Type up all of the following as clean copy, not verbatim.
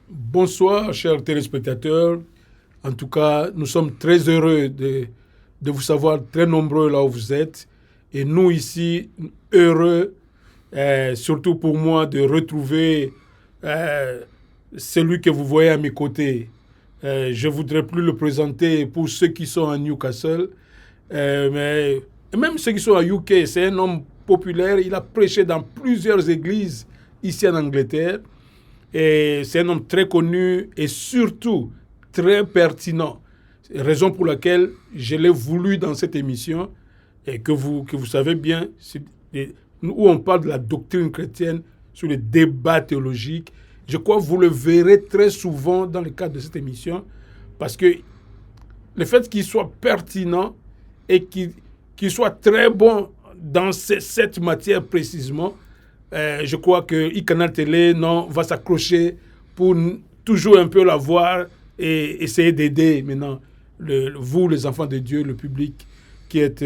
Bonsoir, chers téléspectateurs. En tout cas, nous sommes très heureux de vous savoir très nombreux là où vous êtes. Et nous ici, heureux, surtout pour moi, de retrouver euh, celui que vous voyez à mes côtés. Je ne voudrais plus le présenter pour ceux qui sont à Newcastle, mais même ceux qui sont à UK. C'est un homme populaire. Il a prêché dans plusieurs églises ici en Angleterre. Et c'est un homme très connu et surtout très pertinent. Raison pour laquelle je l'ai voulu dans cette émission et que vous savez bien, où on parle de la doctrine chrétienne sur les débats théologiques. Je crois que vous le verrez très souvent dans le cadre de cette émission parce que le fait qu'il soit pertinent et qu'il soit très bon dans cette matière précisément, je crois que iCanal Télé va s'accrocher pour toujours un peu la voir et essayer d'aider maintenant vous, les enfants de Dieu, le public qui est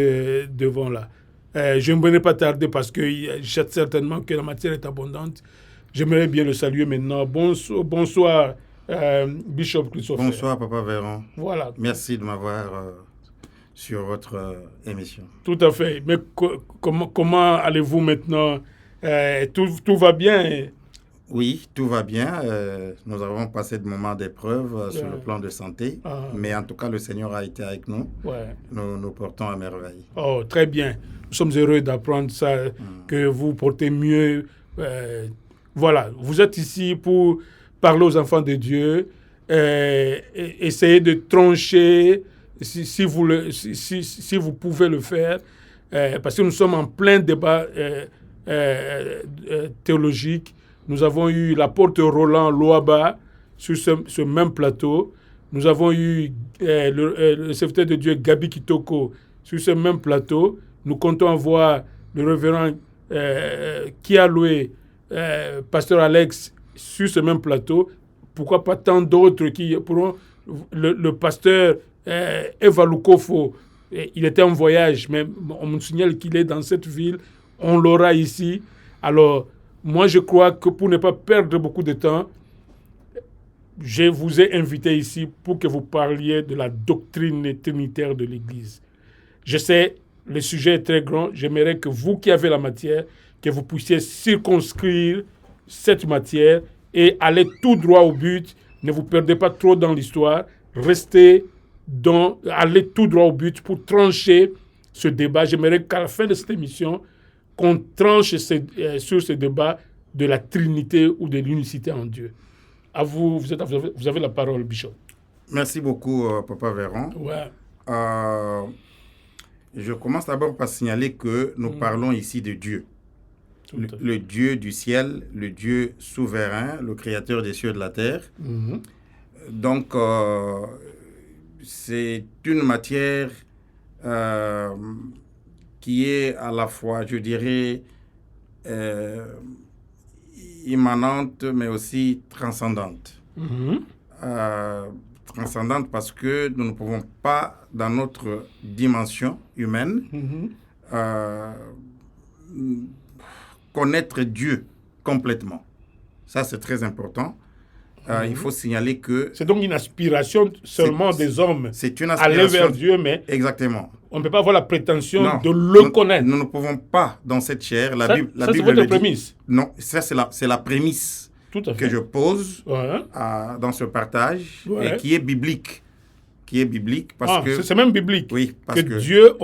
devant là. Je ne vais pas tarder parce que je sais certainement que la matière est abondante. J'aimerais bien le saluer maintenant. Bonsoir, Bishop Christopher. Bonsoir, Papa Véron. Voilà. Merci de m'avoir sur votre émission. Tout à fait. Mais comment allez-vous maintenant? Tout va bien? Oui, tout va bien. Nous avons passé de moments d'épreuve sur le plan de santé. Mais en tout cas, le Seigneur a été avec nous. Ouais. Nous portons à merveille. Oh, très bien. Nous sommes heureux d'apprendre ça, que vous portez mieux. Voilà, vous êtes ici pour parler aux enfants de Dieu, essayer de trancher si vous pouvez le faire, parce que nous sommes en plein débat théologique. Nous avons eu l'apôtre Roland Loaba sur ce même plateau. Nous avons eu le serviteur de Dieu Gabi Kitoko sur ce même plateau. Nous comptons avoir le révérend Kialoué, pasteur Alex, sur ce même plateau. Pourquoi pas tant d'autres qui pourront... Le pasteur Eva Lukofo, il était en voyage, mais on me signale qu'il est dans cette ville. On l'aura ici. Alors, moi, je crois que pour ne pas perdre beaucoup de temps, je vous ai invité ici pour que vous parliez de la doctrine trinitaire de l'Église. Je sais, le sujet est très grand. J'aimerais que vous qui avez la matière, que vous puissiez circonscrire cette matière et aller tout droit au but. Ne vous perdez pas trop dans l'histoire. Allez tout droit au but pour trancher ce débat. J'aimerais qu'à la fin de cette émission, qu'on tranche sur ce débat de la Trinité ou de l'unicité en Dieu. À vous, vous avez la parole, Bishop. Merci beaucoup, Papa Véron. Ouais. Je commence d'abord par signaler que nous parlons ici de Dieu. Le Dieu du ciel, le Dieu souverain, le créateur des cieux et de la terre. Donc, c'est une matière qui est à la fois, je dirais, immanente, mais aussi transcendante. Transcendante parce que nous ne pouvons pas, dans notre dimension humaine, connaître Dieu complètement. Ça, c'est très important. Il faut signaler que... C'est donc une aspiration seulement des hommes c'est une aller vers Dieu, mais exactement. On ne peut pas avoir la prétention de le connaître. Nous ne pouvons pas, dans cette chair, la Bible c'est votre prémisse. Non, ça, c'est la prémisse que je pose dans ce partage et qui est biblique. Parce que... C'est même biblique. Oui, parce que Dieu...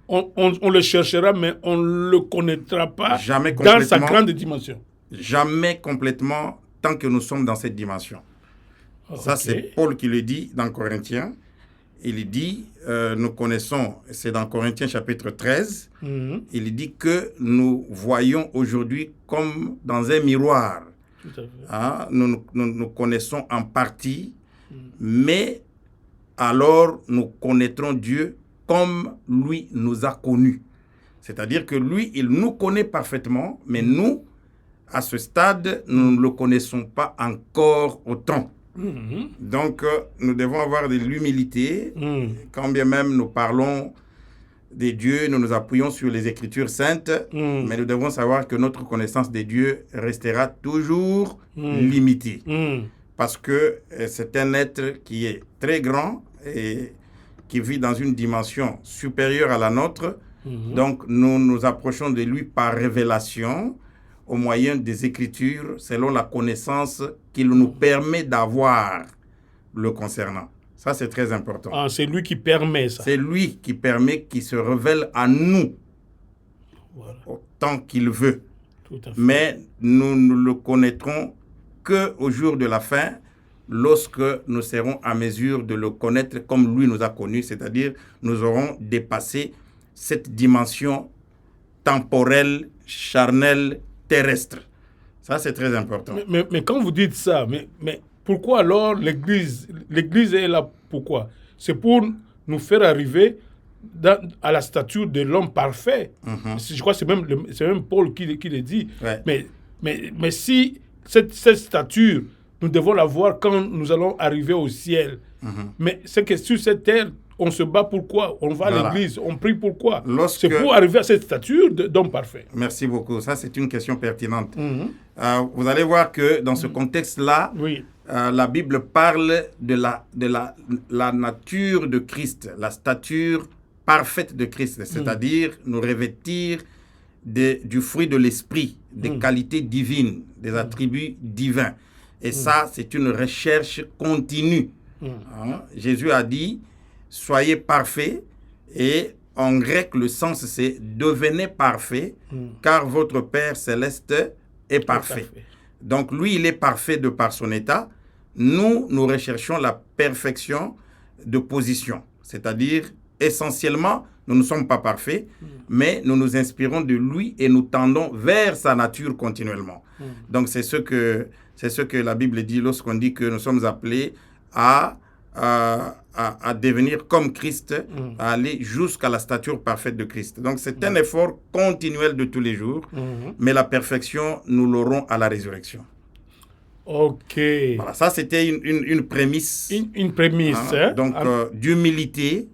On le cherchera, mais on ne le connaîtra pas dans sa grande dimension. Jamais complètement, tant que nous sommes dans cette dimension. Ça, c'est Paul qui le dit dans Corinthiens. Il dit, nous connaissons, c'est dans Corinthiens chapitre 13, il dit que nous voyons aujourd'hui comme dans un miroir. Tout à fait. Nous connaissons en partie, mais alors nous connaîtrons Dieu comme lui nous a connus. C'est-à-dire que lui, il nous connaît parfaitement, mais nous, à ce stade, nous ne le connaissons pas encore autant. Donc, nous devons avoir de l'humilité. Quand bien même nous parlons des dieux, nous nous appuyons sur les Écritures saintes, mais nous devons savoir que notre connaissance des dieux restera toujours limitée. parce que c'est un être qui est très grand et qui vit dans une dimension supérieure à la nôtre. Donc, nous nous approchons de lui par révélation, au moyen des Écritures, selon la connaissance qu'il nous permet d'avoir le concernant. Ça, c'est très important. Ah, c'est lui qui permet ça. C'est lui qui permet qu'il se révèle à nous autant qu'il veut. Tout à fait. Mais nous ne le connaîtrons qu'au jour de la fin, lorsque nous serons à mesure de le connaître comme lui nous a connus, c'est-à-dire nous aurons dépassé cette dimension temporelle, charnelle, terrestre. Ça, c'est très important. Mais quand vous dites ça, mais pourquoi alors l'Église est là? Pourquoi? C'est pour nous faire arriver à la stature de l'homme parfait. Je crois que c'est même Paul qui le dit. Ouais. Mais si cette stature, nous devons l'avoir quand nous allons arriver au ciel. Mais c'est que sur cette terre, on se bat pourquoi? On va à l'église, on prie pourquoi? C'est pour arriver à cette stature d'homme parfait. Merci beaucoup. Ça, c'est une question pertinente. Vous allez voir que dans ce contexte-là, la Bible parle de la nature de Christ, la stature parfaite de Christ, c'est-à-dire nous revêtir du fruit de l'esprit, des qualités divines, des attributs divins. Et ça, c'est une recherche continue. Jésus a dit, soyez parfaits, et en grec, le sens, c'est devenez parfaits, car votre Père céleste est parfait. Donc, lui, il est parfait de par son état. Nous recherchons la perfection de position, c'est-à-dire, essentiellement, nous ne sommes pas parfaits, mais nous nous inspirons de lui et nous tendons vers sa nature continuellement. Donc, c'est ce que la Bible dit lorsqu'on dit que nous sommes appelés à devenir comme Christ, à aller jusqu'à la stature parfaite de Christ. Donc, c'est un effort continuel de tous les jours, mais la perfection, nous l'aurons à la résurrection. Ok. Voilà, ça, c'était une prémisse. Une prémisse. Donc, d'humilité,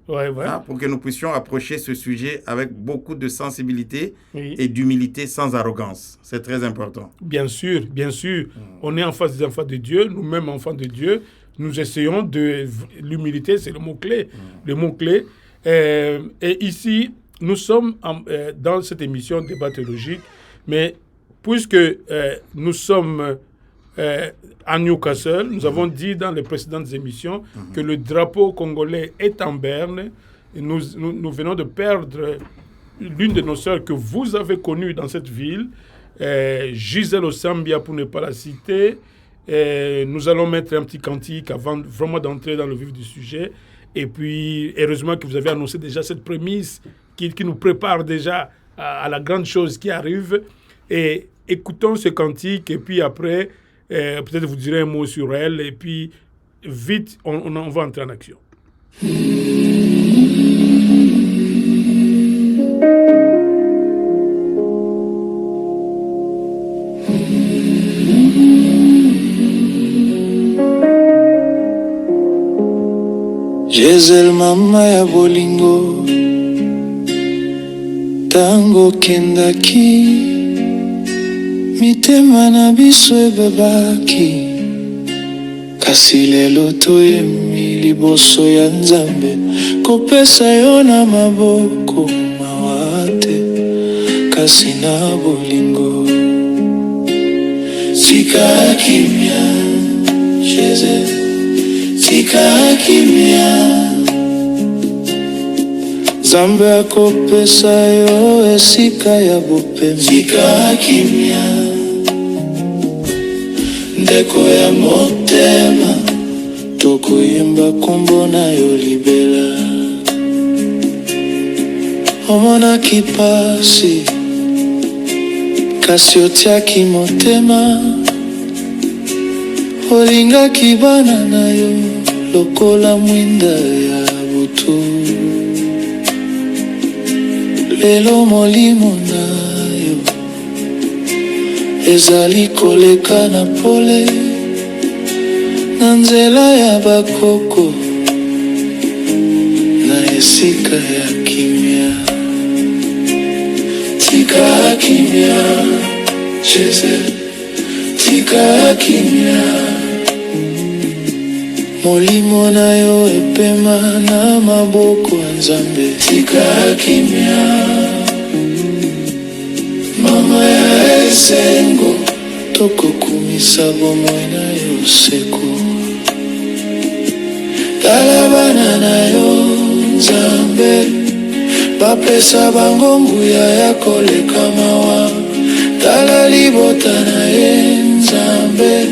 pour que nous puissions approcher ce sujet avec beaucoup de sensibilité et d'humilité sans arrogance. C'est très important. Bien sûr, bien sûr. On est en face des enfants de Dieu, nous-mêmes enfants de Dieu. Nous essayons de... L'humilité, c'est le mot-clé. Le mot-clé. Et ici, nous sommes dans cette émission Débat théologique, mais puisque nous sommes à Newcastle, nous avons dit dans les précédentes émissions que le drapeau congolais est en berne. Et nous venons de perdre l'une de nos sœurs que vous avez connue dans cette ville, Gisèle Osambia, pour ne pas la citer. Nous allons mettre un petit cantique avant vraiment d'entrer dans le vif du sujet. Et puis, heureusement que vous avez annoncé déjà cette prémisse qui nous prépare déjà à la grande chose qui arrive. Et écoutons ce cantique et puis après, peut-être vous direz un mot sur elle. Et puis, vite, on va entrer en action. Gisèle mama ya bolingo tango kendaki mitema na biso ebebaki kasi lelo toyemi liboso ya Nzambe kopesa yo na maboko mawa te kasi na bolingo tika kimia Gisèle tika kimia Nzambe akopesa yo esika ya bopemi tika kimia ndeko ya motema tokoyemba kombo na yo libela omonaki pasi kasi otiaki motema olingaki bana na yo lokola mwinda ya butu lelo molimo na yo ezali koleka na pole na nzela ya bakoko na esika ya kimia tika kimia Gisèle tika kimia molimo na yo epema na maboko ya Nzambe. Tika kimia mama ya esengo, tokokumisa bomoi na yo seko. Tala bana na yo Nzambe, bapesa bango nguya ya koleka mawa. Tala libota na ye Nzambe,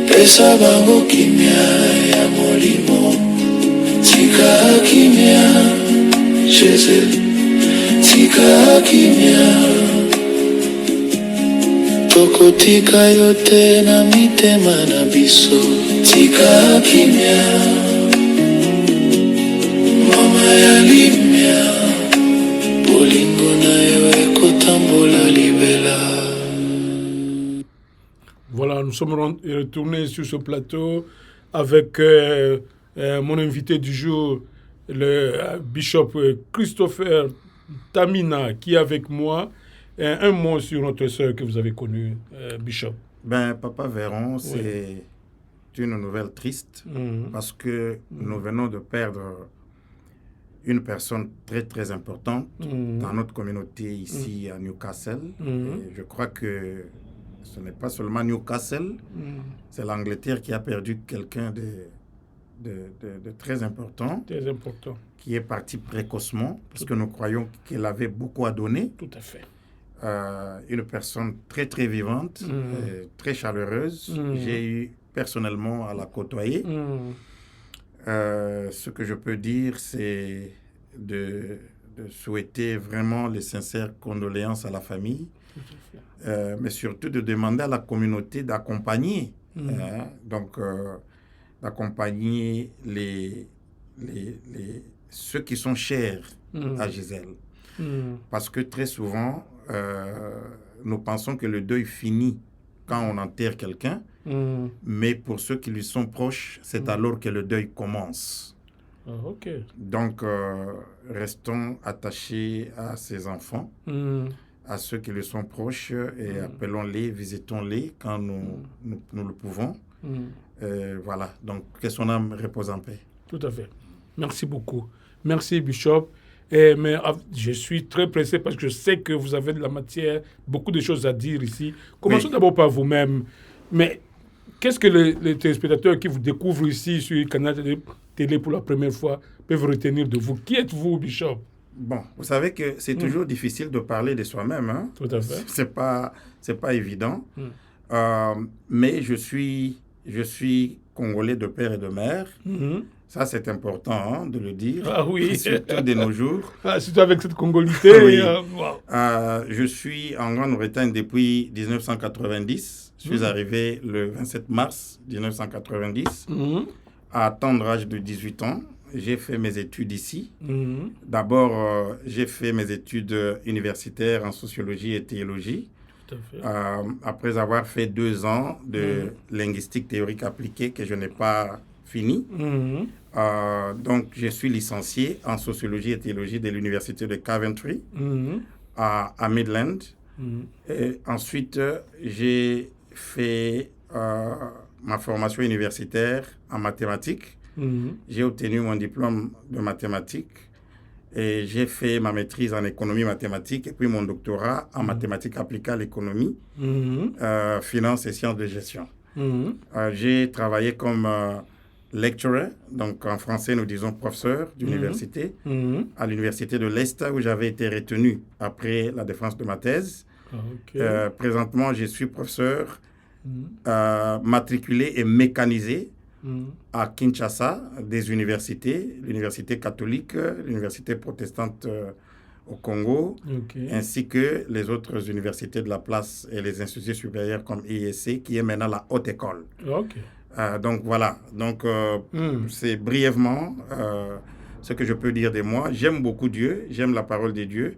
pesa bango kimia ya molimo. Tika kimia Jésus, tika kimia. Tokotika yote na mitema na biso. Tika kimia mama ya limia, bolingo na yo ekotambola libela. Voilà, nous sommes retournés sur ce plateau avec mon invité du jour, le bishop Christopher Tamina, qui est avec moi. Un mot sur notre sœur que vous avez connue, bishop. Ben, Papa Véron, c'est une nouvelle triste parce que nous venons de perdre une personne très très importante dans notre communauté ici à Newcastle. Et je crois que ce n'est pas seulement Newcastle, c'est l'Angleterre qui a perdu quelqu'un de très important. Très important. Qui est parti précocement parce que nous croyons qu'elle avait beaucoup à donner. Tout à fait. Une personne très très vivante, très chaleureuse. J'ai eu personnellement à la côtoyer. Ce que je peux dire, c'est de souhaiter vraiment les sincères condoléances à la famille, mais surtout de demander à la communauté d'accompagner, d'accompagner ceux qui sont chers à Gisèle. Parce que très souvent, nous pensons que le deuil finit quand on enterre quelqu'un, mais pour ceux qui lui sont proches, c'est alors que le deuil commence. Donc, restons attachés à ces enfants, à ceux qui lui sont proches, et appelons-les, visitons-les quand nous le pouvons. Voilà, donc que son âme repose en paix. Tout à fait. Merci beaucoup. Merci, Bishop. Mais je suis très pressé parce que je sais que vous avez de la matière, beaucoup de choses à dire ici. Commençons d'abord par vous-même. Mais qu'est-ce que les téléspectateurs qui vous découvrent ici sur le canal de télé pour la première fois peuvent retenir de vous? Qui êtes-vous, Bishop? Bon, vous savez que c'est toujours difficile de parler de soi-même. Hein? Tout à fait. C'est pas évident. Mais je suis Congolais de père et de mère. Ça, c'est important de le dire. Ah oui. Surtout de nos jours. Surtout avec cette congolité. Oui. Wow. Je suis en Grande-Bretagne depuis 1990. Je suis arrivé le 27 mars 1990 à tendre âge de 18 ans. J'ai fait mes études ici. D'abord, j'ai fait mes études universitaires en sociologie et théologie. Après avoir fait 2 ans de linguistique théorique appliquée que je n'ai pas fini. Donc, je suis licencié en sociologie et théologie de l'université de Coventry à Midland. Et ensuite, j'ai fait ma formation universitaire en mathématiques. J'ai obtenu mon diplôme de mathématiques et j'ai fait ma maîtrise en économie mathématique et puis mon doctorat en mathématiques appliquées à l'économie, finance et sciences de gestion. J'ai travaillé comme lecturer, donc en français nous disons professeur d'université, à l'université de Leicester où j'avais été retenu après la défense de ma thèse. Présentement, je suis professeur matriculé et mécanisé à Kinshasa, des universités, l'université catholique, l'université protestante au Congo, ainsi que les autres universités de la place et les instituts supérieurs comme IEC, qui est maintenant la haute école. Donc voilà, donc c'est brièvement ce que je peux dire de moi. J'aime beaucoup Dieu, j'aime la parole de Dieu.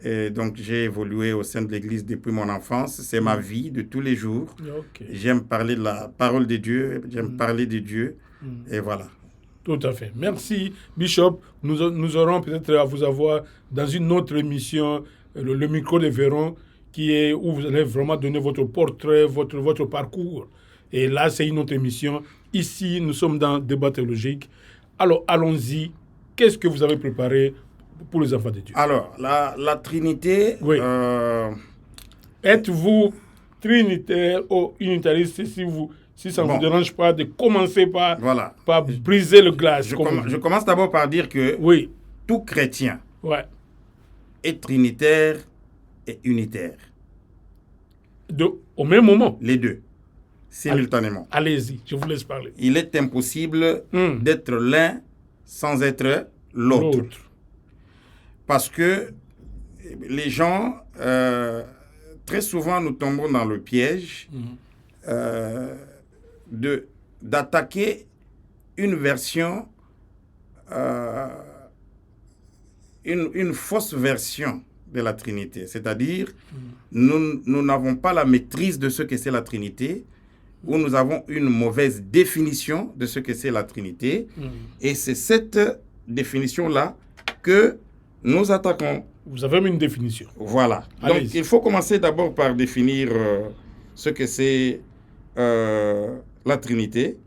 Et donc j'ai évolué au sein de l'Église depuis mon enfance. C'est ma vie de tous les jours. J'aime parler de la parole de Dieu, j'aime parler de Dieu. Et voilà. Tout à fait. Merci, Bishop. Nous aurons peut-être à vous avoir dans une autre émission, le micro de Véron, où vous allez vraiment donner votre portrait, votre parcours. Et là, c'est une autre émission. Ici, nous sommes dans Débat théologique. Alors, allons-y. Qu'est-ce que vous avez préparé pour les enfants de Dieu? Alors, la Trinité... Oui. Êtes-vous trinitaire ou unitariste si ça ne vous dérange pas de commencer par briser le glace? Je commence d'abord par dire que tout chrétien est trinitaire et unitaire. Au même moment? Les deux, simultanément. Allez-y, je vous laisse parler. Il est impossible d'être l'un sans être l'autre. Parce que les gens, très souvent, nous tombons dans le piège d'attaquer une version, une fausse version de la Trinité. C'est-à-dire, nous n'avons pas la maîtrise de ce que c'est la Trinité, ou nous avons une mauvaise définition de ce que c'est la Trinité. Et c'est cette définition-là que nous attaquons. Vous avez même une définition. Voilà. Donc, il faut commencer d'abord par définir ce que c'est la Trinité.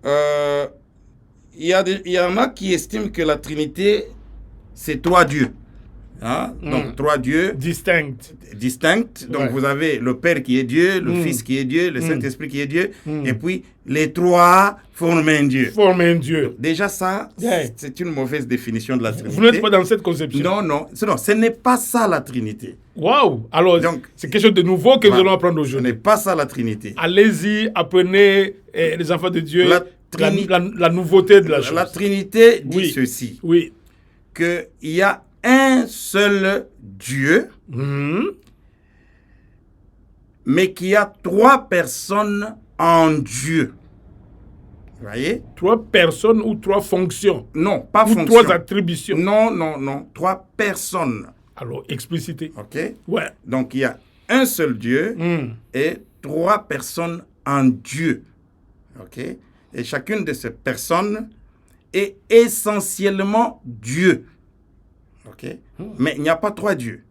Il y en a qui estiment que la Trinité, c'est trois dieux. Hein? Donc, trois dieux distincts. Donc, vous avez le Père qui est Dieu, le Fils qui est Dieu, le Saint-Esprit qui est Dieu, et puis les trois forment un Dieu. Déjà, ça, c'est une mauvaise définition de la Trinité. Vous n'êtes pas dans cette conception? Non, ce n'est pas ça la Trinité. Waouh! Alors, c'est quelque chose de nouveau que nous allons apprendre aujourd'hui. Ce n'est pas ça la Trinité. Allez-y, apprenez les enfants de Dieu la nouveauté de la chose. La Trinité dit ceci. Qu'il y a un seul Dieu, mais qui a trois personnes en Dieu. Vous voyez? Trois personnes ou trois fonctions? Non, pas fonctions. Trois attributions? Non. Trois personnes. Alors, explicité. OK? Ouais. Donc, il y a un seul Dieu et trois personnes en Dieu. OK? Et chacune de ces personnes est essentiellement Dieu. OK? Mais il n'y a pas trois dieux.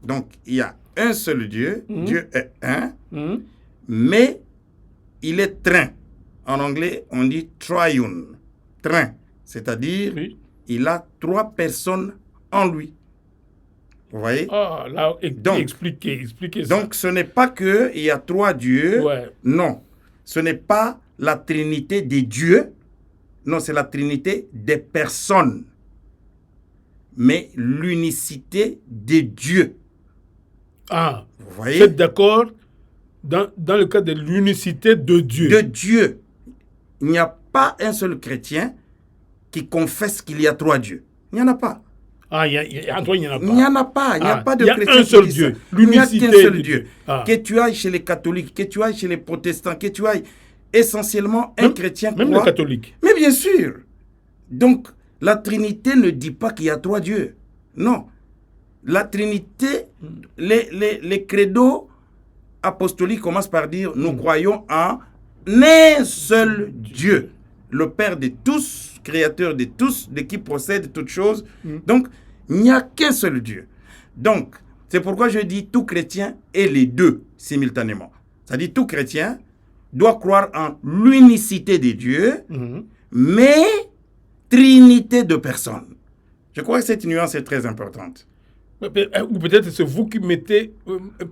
Donc, il y a un seul Dieu. Dieu est un. Mais il est trin. En anglais, on dit triune. Trin. C'est-à-dire, il a trois personnes en lui. Vous voyez? Là, expliquez ça. Donc, ce n'est pas qu'il y a trois dieux. Non. Ce n'est pas la trinité des dieux. Non, c'est la trinité des personnes. Mais l'unicité des dieux. Vous voyez? Vous êtes d'accord dans le cas de l'unicité de Dieu? De Dieu. Il n'y a pas un seul chrétien qui confesse qu'il y a trois dieux. Il n'y en a pas. Antoine, il n'y en a pas. Il n'y en a pas. Il n'y a pas de chrétien. Il y a un seul Dieu. Il n'y a qu'un seul Dieu. Que tu ailles chez les catholiques, que tu ailles chez les protestants, que tu ailles essentiellement un chrétien. Même les catholiques. Mais bien sûr. Donc, la Trinité ne dit pas qu'il y a trois dieux. Non. La Trinité, les credos apostoliques commencent par dire nous croyons en un seul Dieu, le Père de tous, créateur de tous, de qui procède toutes choses. Donc, il n'y a qu'un seul Dieu. Donc, c'est pourquoi je dis tout chrétien est les deux simultanément. C'est-à-dire tout chrétien doit croire en l'unicité des dieux, mais trinité de personnes. Je crois que cette nuance est très importante. Ou peut-être c'est vous qui mettez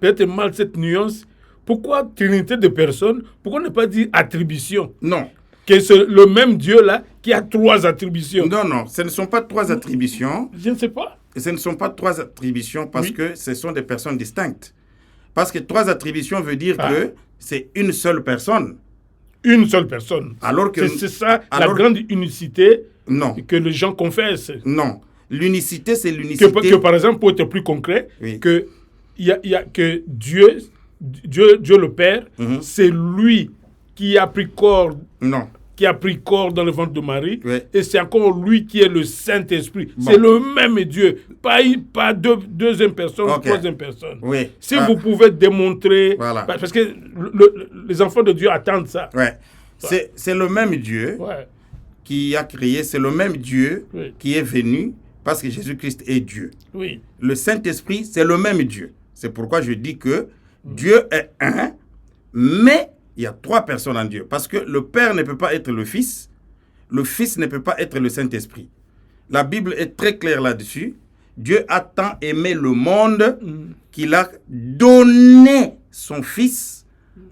peut-être mal cette nuance. Pourquoi trinité de personnes? Pourquoi ne pas dire attribution? Non. Que c'est le même Dieu là qui a trois attributions. Non, ce ne sont pas trois attributions. Je ne sais pas. Ce ne sont pas trois attributions parce que ce sont des personnes distinctes. Parce que trois attributions veut dire que c'est une seule personne. Une seule personne. Alors que c'est ça la grande unicité que les gens confessent. Non. L'unicité, c'est l'unicité. Que par exemple, pour être plus concret, que Dieu le Père, c'est lui qui a pris corps. Non. Qui a pris corps dans le ventre de Marie, et c'est encore lui qui est le Saint-Esprit. C'est le même Dieu, pas deuxième personne, troisième personne. Si vous pouvez démontrer, parce que les enfants de Dieu attendent ça. C'est le même Dieu qui a créé, c'est le même Dieu qui est venu, parce que Jésus-Christ est Dieu. Le Saint-Esprit, c'est le même Dieu. C'est pourquoi je dis que Dieu est un, mais Il y a 3 personnes en Dieu. Parce que le Père ne peut pas être le Fils ne peut pas être le Saint-Esprit. La Bible est très claire là-dessus. Dieu a tant aimé le monde qu'il a donné son Fils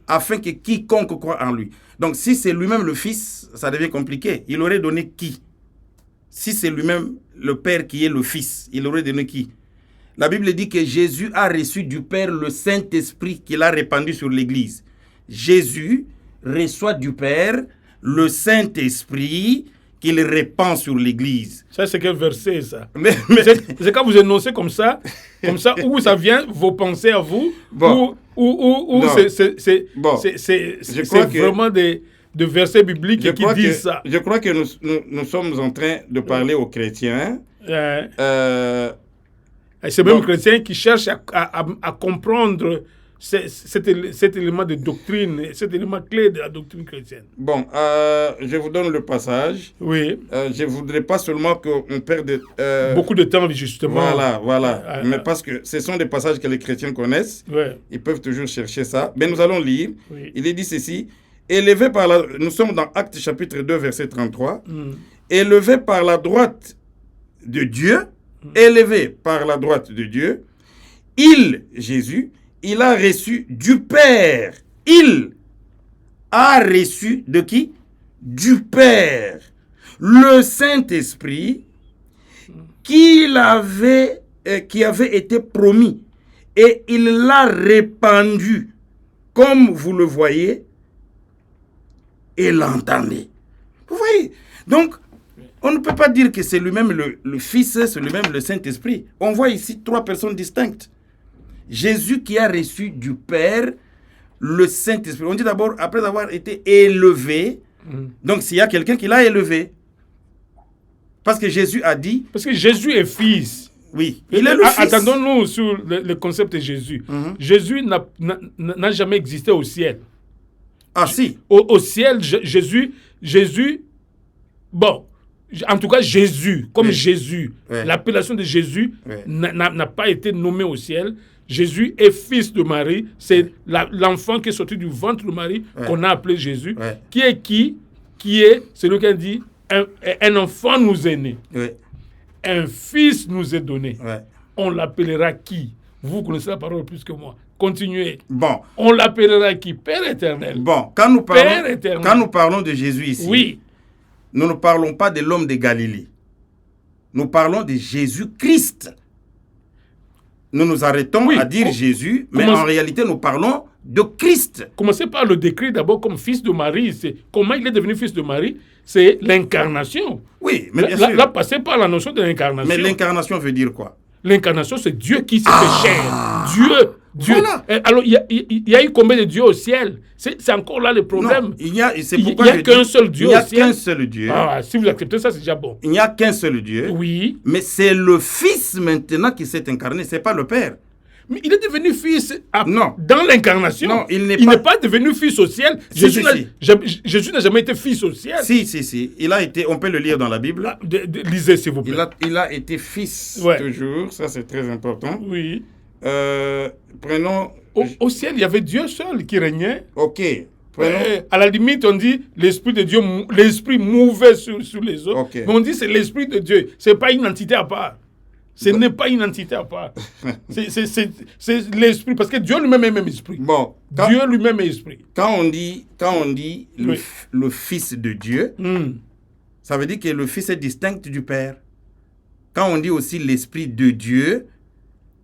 afin que quiconque croit en lui. Donc si c'est lui-même le Fils, ça devient compliqué. Il aurait donné qui? Si c'est lui-même le Père qui est le Fils, il aurait donné qui? La Bible dit que Jésus a reçu du Père le Saint-Esprit qu'il a répandu sur l'Église. Jésus reçoit du Père le Saint-Esprit qu'il répand sur l'Église. Ça, c'est quel verset, ça? Mais C'est quand vous énoncez comme ça, où ça vient, vos pensées à vous, bon. ou Non. c'est Bon. Je crois que- vraiment de versets bibliques qui disent ça. Je crois que nous sommes en train de parler aux chrétiens. C'est même donc- les chrétiens qui cherchent à comprendre cet élément de doctrine, cet élément clé de la doctrine chrétienne. Bon, je vous donne le passage. Oui. Je ne voudrais pas seulement qu'on perde... Beaucoup de temps, justement. Voilà. Mais parce que ce sont des passages que les chrétiens connaissent. Ouais. Ils peuvent toujours chercher ça. Mais nous allons lire. Oui. Il est dit ceci. Élevé par la... Nous sommes dans Actes chapitre 2, verset 33. Élevé par la droite de Dieu, élevé par la droite de Dieu, Jésus, il a reçu du Père. Il a reçu de qui? Du Père. Le Saint-Esprit qui avait été promis. Et il l'a répandu, comme vous le voyez, et l'entendez. Vous voyez? Donc, on ne peut pas dire que c'est lui-même le Fils, c'est lui-même le Saint-Esprit. On voit ici 3 personnes distinctes. Jésus qui a reçu du Père le Saint-Esprit. On dit d'abord, après avoir été élevé, donc s'il y a quelqu'un qui l'a élevé. Parce que Jésus a dit... Parce que Jésus est fils. Oui, il est le Fils. Attendons-nous sur le concept de Jésus. Jésus n'a jamais existé au ciel. Ah si. Au ciel, Jésus, bon, en tout cas Jésus, comme Oui. Jésus, Oui. l'appellation de Jésus Oui. n'a pas été nommé au ciel. Jésus est fils de Marie, c'est l'enfant qui est sorti du ventre de Marie qu'on a appelé Jésus. Oui. Qui est celui qui a dit, un enfant nous est né, Oui. un fils nous est donné. Oui. On l'appellera qui? Vous connaissez la parole plus que moi. Continuez. Bon. On l'appellera qui? Père éternel. Bon, quand nous Père éternel. parlons de Jésus ici, Oui. nous ne parlons pas de l'homme de Galilée. Nous parlons de Jésus-Christ. Nous nous arrêtons Oui. à dire Jésus, mais Comment- en réalité, nous parlons de Christ. Commencez par le décrire d'abord comme fils de Marie. Comment il est devenu fils de Marie? C'est l'incarnation. Oui, mais bien sûr. Là, passez par la notion de l'incarnation. Mais l'incarnation veut dire quoi? L'incarnation, c'est Dieu qui s'est fait chair. Dieu. Voilà. Alors, il y a eu combien de dieux au ciel? C'est encore là le problème. Non, il n'y a, c'est Il pourquoi y a je qu'un dis, seul Dieu il n'y a au ciel. qu'un seul Dieu. Ah, si vous acceptez ça, c'est déjà bon. Il n'y a qu'un seul Dieu. Oui. Mais c'est le Fils maintenant qui s'est incarné, c'est pas le Père. Mais il est devenu fils Non. dans l'incarnation. Non, il n'est n'est pas- pas devenu fils au ciel. Si, Jésus si, Jésus n'a jamais été fils au ciel. Si. Il a été, on peut le lire dans la Bible. Ah, lisez, s'il vous plaît. Il a été fils Ouais. toujours, ça c'est très important. Oui. Prenons... Au ciel, il y avait Dieu seul qui régnait. Ok. Prenons... À la limite, on dit l'Esprit de Dieu, l'Esprit mouvait sur les autres. Ok. Mais on dit c'est l'Esprit de Dieu. Ce n'est pas une entité à part. Ce n'est pas une entité à part. C'est l'Esprit. Parce que Dieu lui-même est même Esprit. Bon, Dieu lui-même est Esprit. quand on dit Oui. le Fils de Dieu, ça veut dire que le Fils est distinct du Père. Quand on dit aussi l'Esprit de Dieu,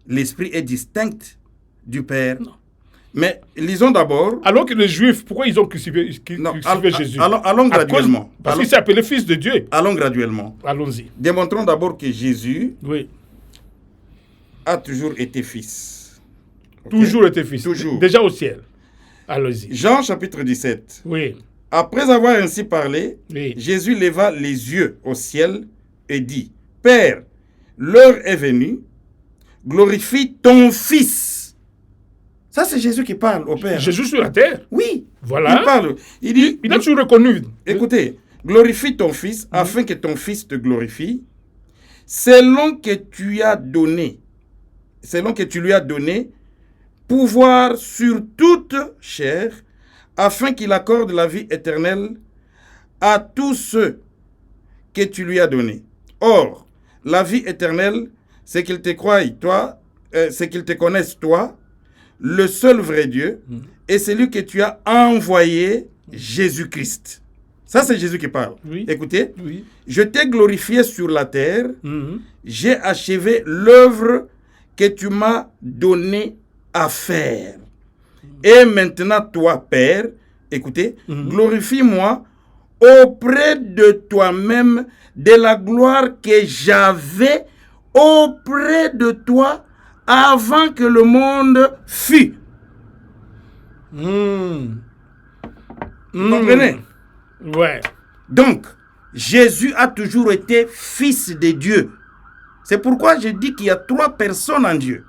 l'Esprit est distinct du Père. Non. Mais lisons d'abord... Alors que les Juifs, pourquoi ils ont crucifié Jésus? Allons graduellement. Parce qu'il s'est appelé Fils de Dieu. Allons graduellement. Allons-y. Démontrons d'abord que Jésus Oui. a toujours été Fils. Ok? Toujours été Fils. Toujours. Déjà au ciel. Allons-y. Jean chapitre 17. Oui. Après avoir ainsi parlé, Oui. Jésus leva les yeux au ciel et dit, « Père, l'heure est venue, glorifie ton Fils. » Ça, c'est Jésus qui parle au Père. Jésus sur la terre. Oui. Voilà. Il parle. Il dit, Il a toujours reconnu. écoutez, glorifie ton Fils afin que ton Fils te glorifie, selon que tu lui as donné pouvoir sur toute chair, afin qu'il accorde la vie éternelle à tous ceux que tu lui as donnés. Or, la vie éternelle, c'est qu'ils te croient, toi, c'est qu'ils te connaissent, toi, le seul vrai Dieu, et celui que tu as envoyé, Jésus-Christ. Ça, c'est Jésus qui parle. Oui. Écoutez, Oui. je t'ai glorifié sur la terre, j'ai achevé l'œuvre que tu m'as donné à faire. Et maintenant, toi, Père, écoutez, glorifie-moi auprès de toi-même de la gloire que j'avais auprès de toi avant que le monde fût. Vous comprenez? Ouais. Donc, Jésus a toujours été fils de Dieu. C'est pourquoi je dis qu'il y a 3 personnes en Dieu.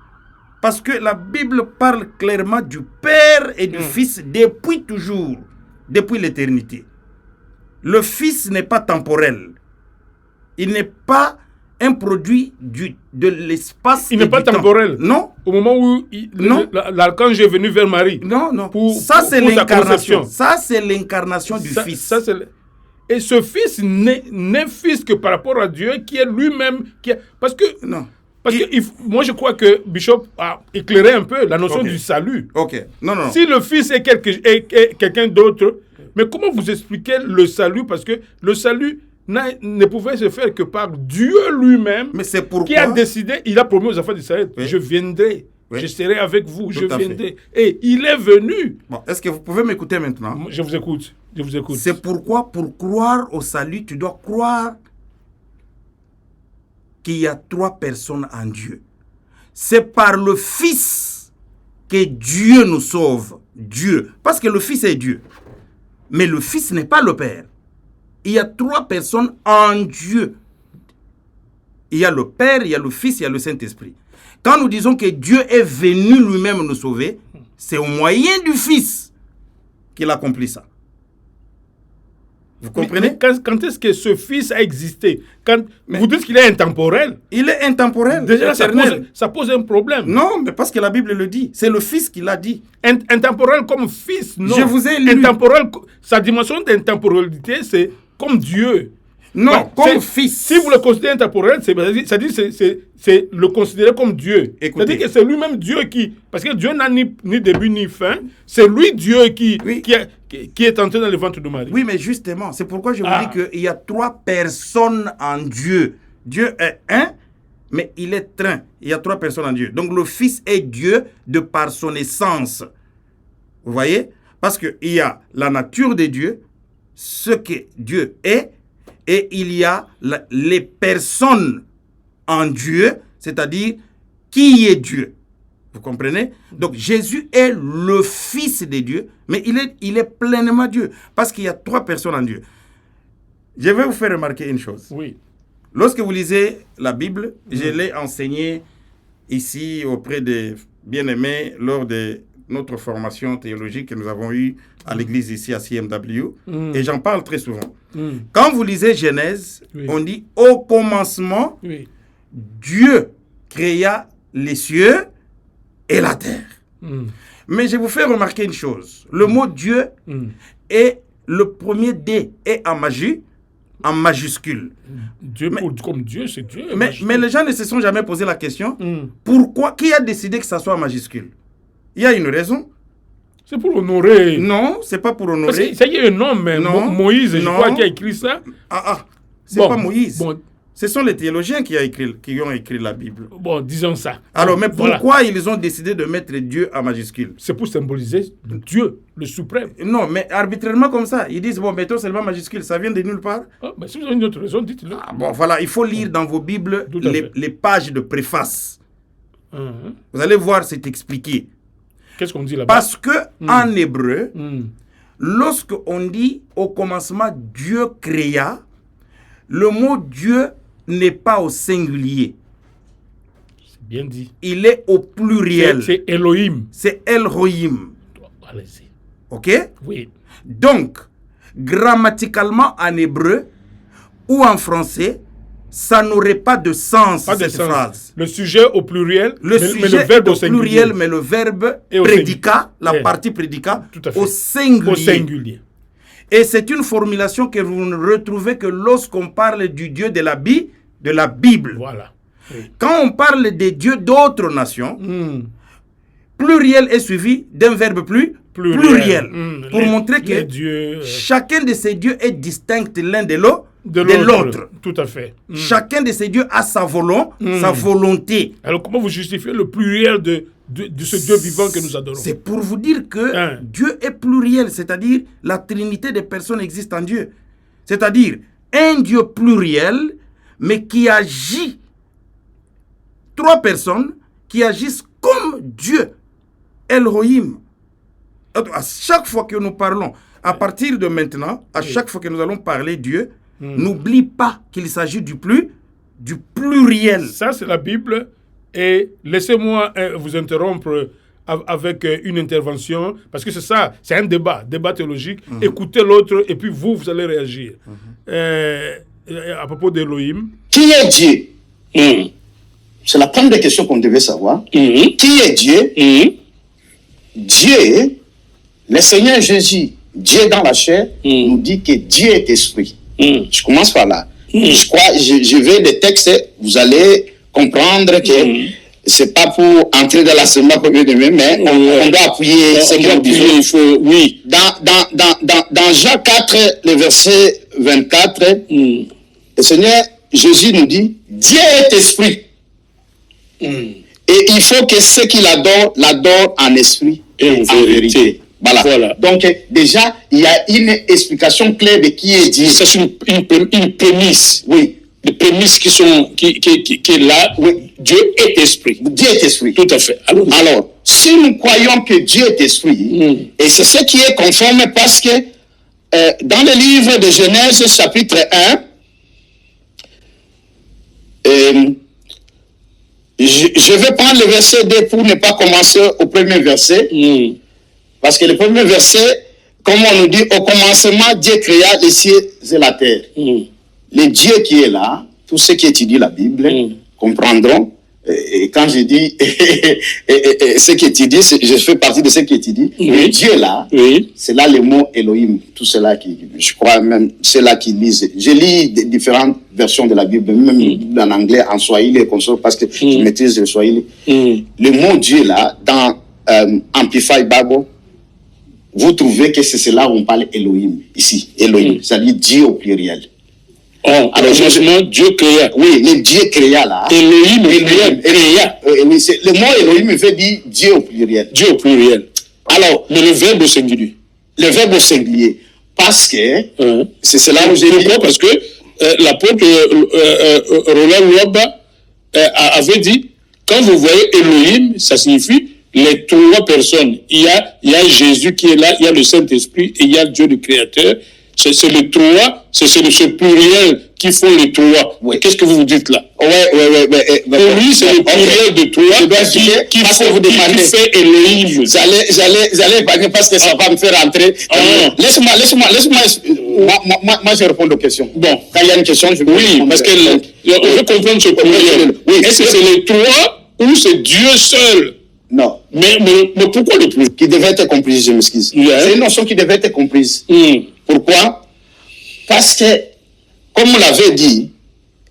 Parce que la Bible parle clairement du Père et du Fils depuis toujours, depuis l'éternité. Le Fils n'est pas temporel. Il n'est pas un produit de l'espace. Il n'est pas temporel. Non. Au moment où l'archange est venu vers Marie. Non, non. Ça, c'est l'incarnation. Ça, c'est l'incarnation du Fils. Et ce Fils n'est fils que par rapport à Dieu, qui est lui-même. Parce que, non. Moi, je crois que Bishop a éclairé un peu la notion du salut. Ok. Non. Si le Fils est quelqu'un d'autre, mais comment vous expliquez le salut? Parce que le salut ne pouvait se faire que par Dieu lui-même, mais c'est pourquoi... qui a décidé, il a promis aux enfants d'Israël, je viendrai, je serai avec vous, je viendrai. Et il est venu. Bon, est-ce que vous pouvez m'écouter maintenant? Je vous écoute. C'est pourquoi, pour croire au salut, tu dois croire qu'il y a 3 personnes en Dieu. C'est par le Fils que Dieu nous sauve. Dieu. Parce que le Fils est Dieu. Mais le Fils n'est pas le Père. Il y a 3 personnes en Dieu. Il y a le Père, il y a le Fils, il y a le Saint-Esprit. Quand nous disons que Dieu est venu lui-même nous sauver, c'est au moyen du Fils qu'il accomplit ça. Vous comprenez? Quand est-ce que ce Fils a existé? Vous dites qu'il est intemporel. Il est intemporel. Déjà, ça pose un problème. Non, mais parce que la Bible le dit. C'est le Fils qui l'a dit. Intemporel comme Fils, non. Je vous ai lu. Intemporel, sa dimension d'intemporalité, c'est comme Dieu. Non, comme Fils. Si vous le considérez intemporel, c'est le considérer comme Dieu. C'est-à-dire que c'est lui-même Dieu qui... Parce que Dieu n'a ni début ni fin. C'est lui Dieu qui est entré dans le ventre de Marie. Oui, mais justement, c'est pourquoi je vous dis qu'il y a 3 personnes en Dieu. Dieu est un, mais il est un. Il y a 3 personnes en Dieu. Donc le Fils est Dieu de par son essence. Vous voyez? Parce qu'il y a la nature de Dieu, ce que Dieu est, et il y a les personnes en Dieu, c'est-à-dire qui est Dieu. Vous comprenez? Donc Jésus est le Fils de Dieu, mais il est pleinement Dieu, parce qu'il y a 3 personnes en Dieu. Je vais vous faire remarquer une chose. Oui. Lorsque vous lisez la Bible, je l'ai enseigné ici auprès des bien-aimés lors de notre formation théologique que nous avons eue à l'église ici à CMW, et j'en parle très souvent. Quand vous lisez Genèse, on dit « Au commencement, Dieu créa les cieux et la terre. » Mais je vous fais remarquer une chose. Le mot « Dieu » est le premier « D » est en majuscule. Dieu, comme Dieu, c'est Dieu. Mais les gens ne se sont jamais posé la question, pourquoi, qui a décidé que ça soit en majuscule? Il y a une raison. C'est pour honorer. Non, c'est pas pour honorer. Parce que ça y est un homme, Moïse, je crois, qui a écrit ça. C'est pas Moïse. Ce sont les théologiens qui ont écrit la Bible. Bon, disons ça. Alors, mais pourquoi ils ont décidé de mettre Dieu en majuscule? C'est pour symboliser Dieu, le suprême. Non, mais arbitrairement comme ça. Ils disent, bon, mettons seulement majuscule, ça vient de nulle part. Mais si vous avez une autre raison, dites-le. Bon, voilà, il faut lire dans vos Bibles les pages de préface. Vous allez voir, c'est expliqué. Qu'est-ce qu'on dit là-bas? Parce que en hébreu, lorsque on dit au commencement Dieu créa, le mot Dieu n'est pas au singulier. C'est bien dit. Il est au pluriel. C'est Elohim. C'est Elohim. Allez-y. Ok? Oui. Donc, grammaticalement en hébreu ou en français, ça n'aurait pas de sens, Pas de cette sens. phrase. Le sujet au pluriel, Le mais sujet le verbe est au au singulier. pluriel, mais le verbe Et au prédicat, la singulier. partie prédicat, Tout à fait. au singulier. Au singulier. Et c'est une formulation que vous ne retrouvez que lorsqu'on parle du Dieu de la Bible. Voilà. Oui. Quand on parle des dieux d'autres nations, pluriel est suivi d'un verbe pluriel. Pour montrer que dieux, chacun de ces dieux est distinct l'un de l'autre. Tout à fait. Chacun de ces dieux a sa volonté. Alors, comment vous justifiez le pluriel de ce Dieu vivant que nous adorons? C'est pour vous dire que Dieu est pluriel, c'est-à-dire la trinité des personnes existe en Dieu. C'est-à-dire un Dieu pluriel, mais qui agit, 3 personnes qui agissent comme Dieu, Elohim. À chaque fois que nous parlons, à partir de maintenant, à chaque fois que nous allons parler Dieu, n'oublie pas qu'il s'agit du pluriel. Ça, c'est la Bible. Et laissez-moi vous interrompre avec une intervention, parce que c'est ça, c'est un débat théologique. Écoutez l'autre et puis vous allez réagir. À propos d'Elohim. Qui est Dieu? C'est la première question qu'on devait savoir. Qui est Dieu? Dieu, le Seigneur Jésus, Dieu dans la chair, nous dit que Dieu est esprit. Je commence par là. Je crois, je vais des textes, vous allez comprendre que c'est pas pour entrer dans la semaine comme demain, mais on doit appuyer ce que nous disons. Oui. Dans Jean 4, le verset 24, le Seigneur Jésus nous dit, Dieu est esprit. Et il faut que ceux qui l'adorent en esprit et en vérité. Voilà. Donc, déjà, il y a une explication claire de qui est Dieu. C'est une prémisse. Oui. Des prémices qui est là. Oui. Dieu est esprit. Dieu est esprit. Tout à fait. Alors, si nous croyons que Dieu est esprit, et c'est ce qui est conforme parce que dans le livre de Genèse, chapitre 1, je vais prendre le verset 2 pour ne pas commencer au premier verset. Parce que le premier verset, comme on nous dit, au commencement, Dieu créa les cieux et la terre. Le Dieu qui est là, tous ceux qui étudient la Bible comprendront. Et quand je dis ceux qui étudient, je fais partie de ceux qui étudient. Le Dieu là, c'est là le mot Elohim. Tout cela qui, je crois même, ceux-là qui lisent. Je lis différentes versions de la Bible, même en anglais, en swahili et consort, parce que je maîtrise le swahili. Le mot Dieu là, dans Amplify Bible, vous trouvez que c'est cela où on parle Elohim, ici, Elohim, c'est-à-dire Dieu au pluriel. Alors, justement, Dieu créa. Oui, le Dieu créa là. Elohim créa. Oui, le mot Elohim veut dire Dieu au pluriel. Dieu au pluriel. Alors, mais le verbe au singulier. Le verbe au singulier. Parce que, c'est cela où j'ai dit. Pourquoi? Parce que l'apôtre Roland Luaba avait dit, quand vous voyez Elohim, ça signifie les 3 personnes. Il y a Jésus qui est là, il y a le Saint-Esprit et il y a Dieu le Créateur. C'est le 3, c'est ce pluriel qui font les 3. Qu'est-ce que vous dites là? Ouais. Pour lui, c'est le pluriel de 3 qui fait Elohim. J'allais parce que ça va me faire rentrer. Laisse-moi. Moi, je réponds aux questions. Bon. Quand il y a une question, je vais répondre. Parce qu'on veut comprendre ce pluriel. Est-ce que c'est les 3 ou c'est Dieu seul? Non. Mais pourquoi le plus? Qui devait être comprise, je m'excuse. C'est une notion qui devait être comprise. Pourquoi? Parce que, comme on l'avait dit,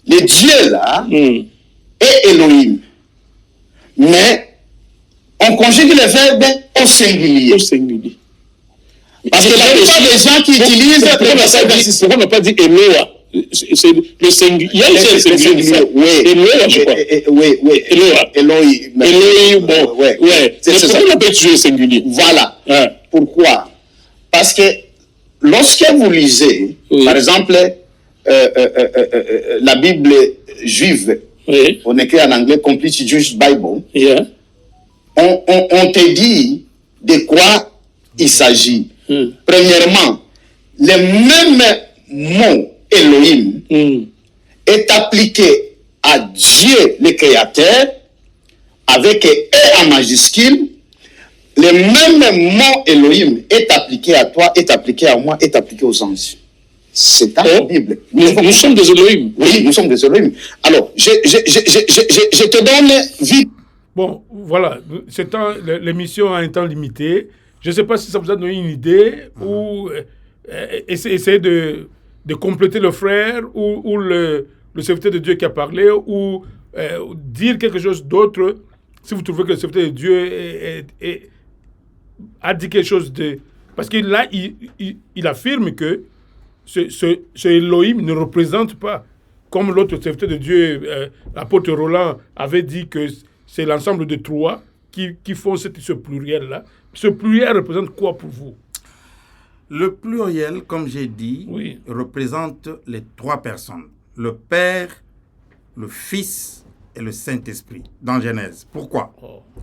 le Dieu là est Elohim. Mais on conjugue le verbe au singulier. Au singulier. Parce que la plupart des gens qui utilisent pourquoi on n'a pas dit Eloa? C'est le singulier. Il y a le singulier. Oui. Eloa, je crois. Oui. Elohim, bon. C'est pourquoi on n'a pas utilisé le singulier? Voilà. Pourquoi? Parce que lorsque vous lisez, par exemple, la Bible juive, on écrit en anglais Complete Jewish Bible, on te dit de quoi il s'agit. Premièrement, le même mot Elohim est appliqué à Dieu le Créateur avec E en majuscule. Le même mot Elohim est appliqué à toi, est appliqué à moi, est appliqué aux anges. C'est dans la Bible. Nous sommes des Elohim. Oui, nous sommes des Elohim. Alors, je te donne vite. Bon, voilà, l'émission a un temps limité. Je ne sais pas si ça vous a donné une idée ou essayer de compléter le frère ou le serviteur de Dieu qui a parlé ou dire quelque chose d'autre si vous trouvez que le serviteur de Dieu a dit quelque chose de... Parce que là, il affirme que ce Elohim ne représente pas, comme l'autre serviteur de Dieu, l'apôtre Roland, avait dit que c'est l'ensemble de trois qui font ce pluriel-là. Ce pluriel représente quoi pour vous? Le pluriel, comme j'ai dit, Oui. représente les trois personnes. Le Père, le Fils et le Saint-Esprit, dans Genèse. Pourquoi?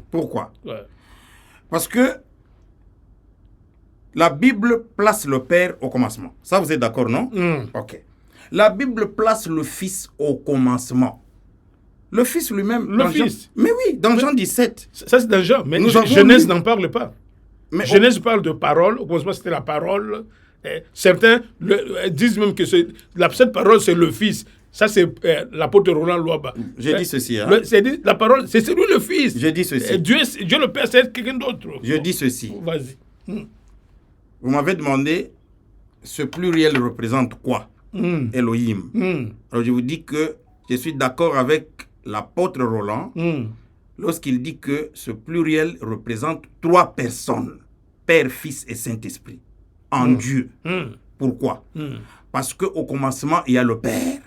Pourquoi? Ouais. Parce que la Bible place le Père au commencement. Ça, vous êtes d'accord, non? Ok. La Bible place le Fils au commencement. Le Fils lui-même... Le Fils? Mais oui, dans Jean 17. Ça, c'est dans Jean, mais Genèse n'en parle pas. Mais Genèse parle de parole. Au commencement, c'était la parole. Certains disent même que cette parole, c'est le Fils. Ça, c'est l'apôtre Roland Luaba. J'ai dit ceci. Hein? La parole, c'est celui le Fils. J'ai dit ceci. Dieu le Père, c'est quelqu'un d'autre. Je dis ceci. Vas-y. Vous m'avez demandé, ce pluriel représente quoi? Elohim. Alors, je vous dis que je suis d'accord avec l'apôtre Roland lorsqu'il dit que ce pluriel représente trois personnes, Père, Fils et Saint-Esprit, en Dieu. Pourquoi? Parce qu'au commencement, il y a le Père.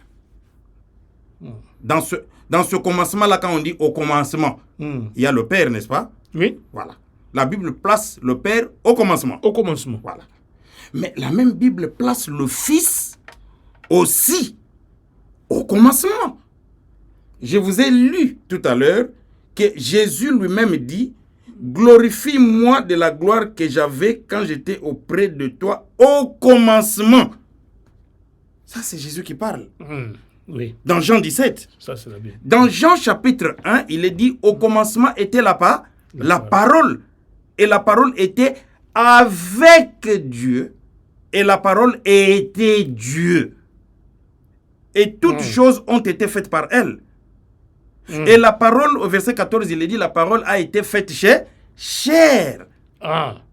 Dans ce commencement-là, quand on dit au commencement, il y a le Père, n'est-ce pas? Oui. Voilà. La Bible place le Père au commencement. Au commencement. Voilà. Mais la même Bible place le Fils aussi au commencement. Je vous ai lu tout à l'heure que Jésus lui-même dit « Glorifie-moi de la gloire que j'avais quand j'étais auprès de toi au commencement. » Ça, c'est Jésus qui parle. Oui. Dans Jean 17. Ça, c'est la Bible. Dans Jean chapitre 1, il est dit « Au commencement était la parole. Et la parole était avec Dieu. Et la parole était Dieu. Et toutes choses ont été faites par elle. Et la parole, au verset 14, il est dit, la parole a été faite chair.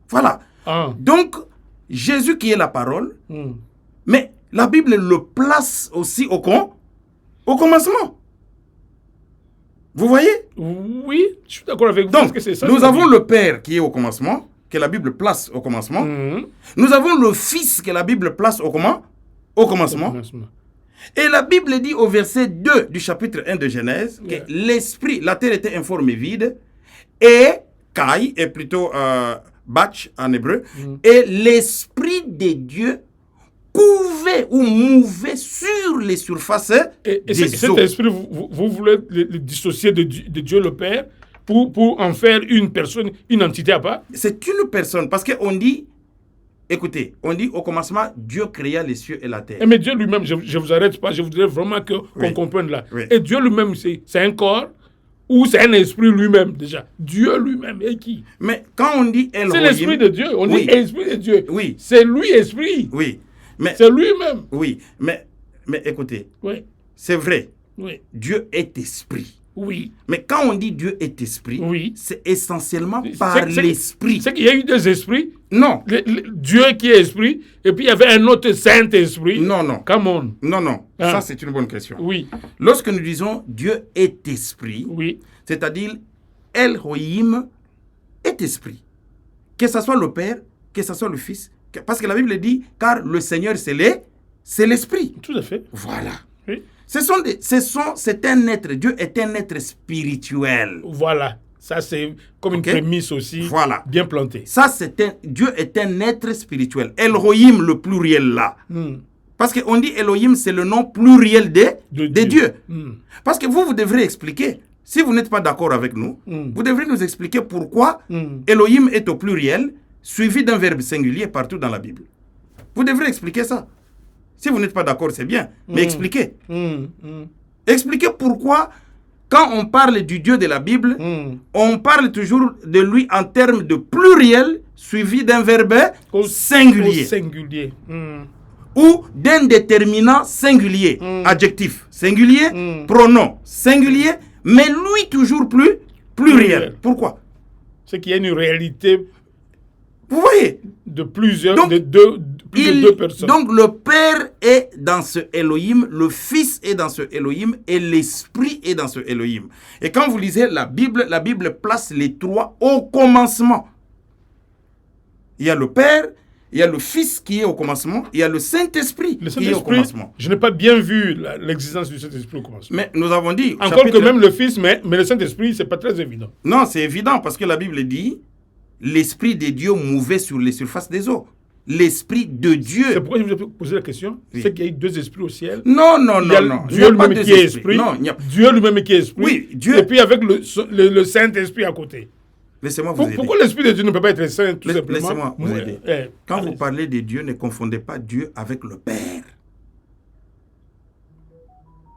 Voilà. Donc, Jésus qui est la parole, mais la Bible le place aussi au commencement. Vous voyez? Oui, je suis d'accord avec vous. Donc, que c'est ça, nous avons le Père qui est au commencement, que la Bible place au commencement. Nous avons le Fils que la Bible place au commencement. Et la Bible dit au verset 2 du chapitre 1 de Genèse que l'esprit, la terre était informe et vide, et Kai est plutôt Bach en hébreu, et l'esprit de Dieu couvait ou mouvait sur les surfaces des eaux. Cet esprit, vous voulez le dissocier de Dieu le Père pour en faire une personne, une entité à part? C'est une personne, parce qu'on dit, écoutez, on dit au commencement, Dieu créa les cieux et la terre. Mais Dieu lui-même, je ne vous arrête pas, je voudrais vraiment qu'on comprenne là. Oui. Et Dieu lui-même, c'est un corps ou c'est un esprit lui-même déjà? Dieu lui-même est qui? Mais quand on dit Elohim... C'est l'esprit de Dieu, on dit esprit de Dieu. Oui. C'est lui esprit. Oui. Mais, c'est lui-même. Oui, mais écoutez, c'est vrai, Dieu est esprit. Oui. Mais quand on dit Dieu est esprit, c'est essentiellement par l'esprit. C'est qu'il y a eu des esprits? Non. Dieu qui est esprit, et puis il y avait un autre Saint-Esprit. Non. Come on. Non. Ça, c'est une bonne question. Oui. Lorsque nous disons Dieu est esprit, c'est-à-dire Elohim est esprit. Que ce soit le Père, que ce soit le Fils, parce que la Bible dit, car le Seigneur, c'est l'esprit. Tout à fait. Voilà. Oui. C'est un être, Dieu est un être spirituel. Voilà. Ça, c'est comme une prémisse aussi. Voilà. Bien plantée. Ça, Dieu est un être spirituel. Elohim, le pluriel là. Parce qu'on dit Elohim, c'est le nom pluriel de Dieu. Parce que vous devrez expliquer. Si vous n'êtes pas d'accord avec nous, vous devrez nous expliquer pourquoi Elohim est au pluriel, suivi d'un verbe singulier partout dans la Bible. Vous devrez expliquer ça. Si vous n'êtes pas d'accord, c'est bien, mais expliquez. Expliquez pourquoi, quand on parle du Dieu de la Bible, on parle toujours de lui en termes de pluriel, suivi d'un verbe singulier. ou d'un déterminant singulier, adjectif singulier, pronom singulier, mais lui toujours pluriel. Pourquoi? C'est qu'il y a une réalité Vous voyez? de plusieurs, Donc, plus de deux personnes. Donc le Père est dans ce Elohim, le Fils est dans ce Elohim et l'Esprit est dans ce Elohim. Et quand vous lisez la Bible place les trois au commencement. Il y a le Père, il y a le Fils qui est au commencement, il y a le Saint-Esprit qui est au commencement. Je n'ai pas bien vu l'existence du Saint-Esprit au commencement. Mais nous avons dit... Encore que même le Fils, mais le Saint-Esprit, c'est pas très évident. Non, c'est évident parce que la Bible dit l'Esprit de Dieu mouvait sur les surfaces des eaux. L'Esprit de Dieu. C'est pourquoi je vous ai posé la question. Oui. C'est qu'il y a eu deux esprits au ciel. Non. Il y a Dieu lui-même qui est esprit. Non, il y a... Dieu lui-même qui est esprit. Oui, Dieu. Et puis avec le Saint-Esprit à côté. Laissez-moi vous aider. Pourquoi l'Esprit de Dieu ne peut pas être saint, tout simplement? Laissez-moi vous aider. Quand vous parlez de Dieu, ne confondez pas Dieu avec le Père.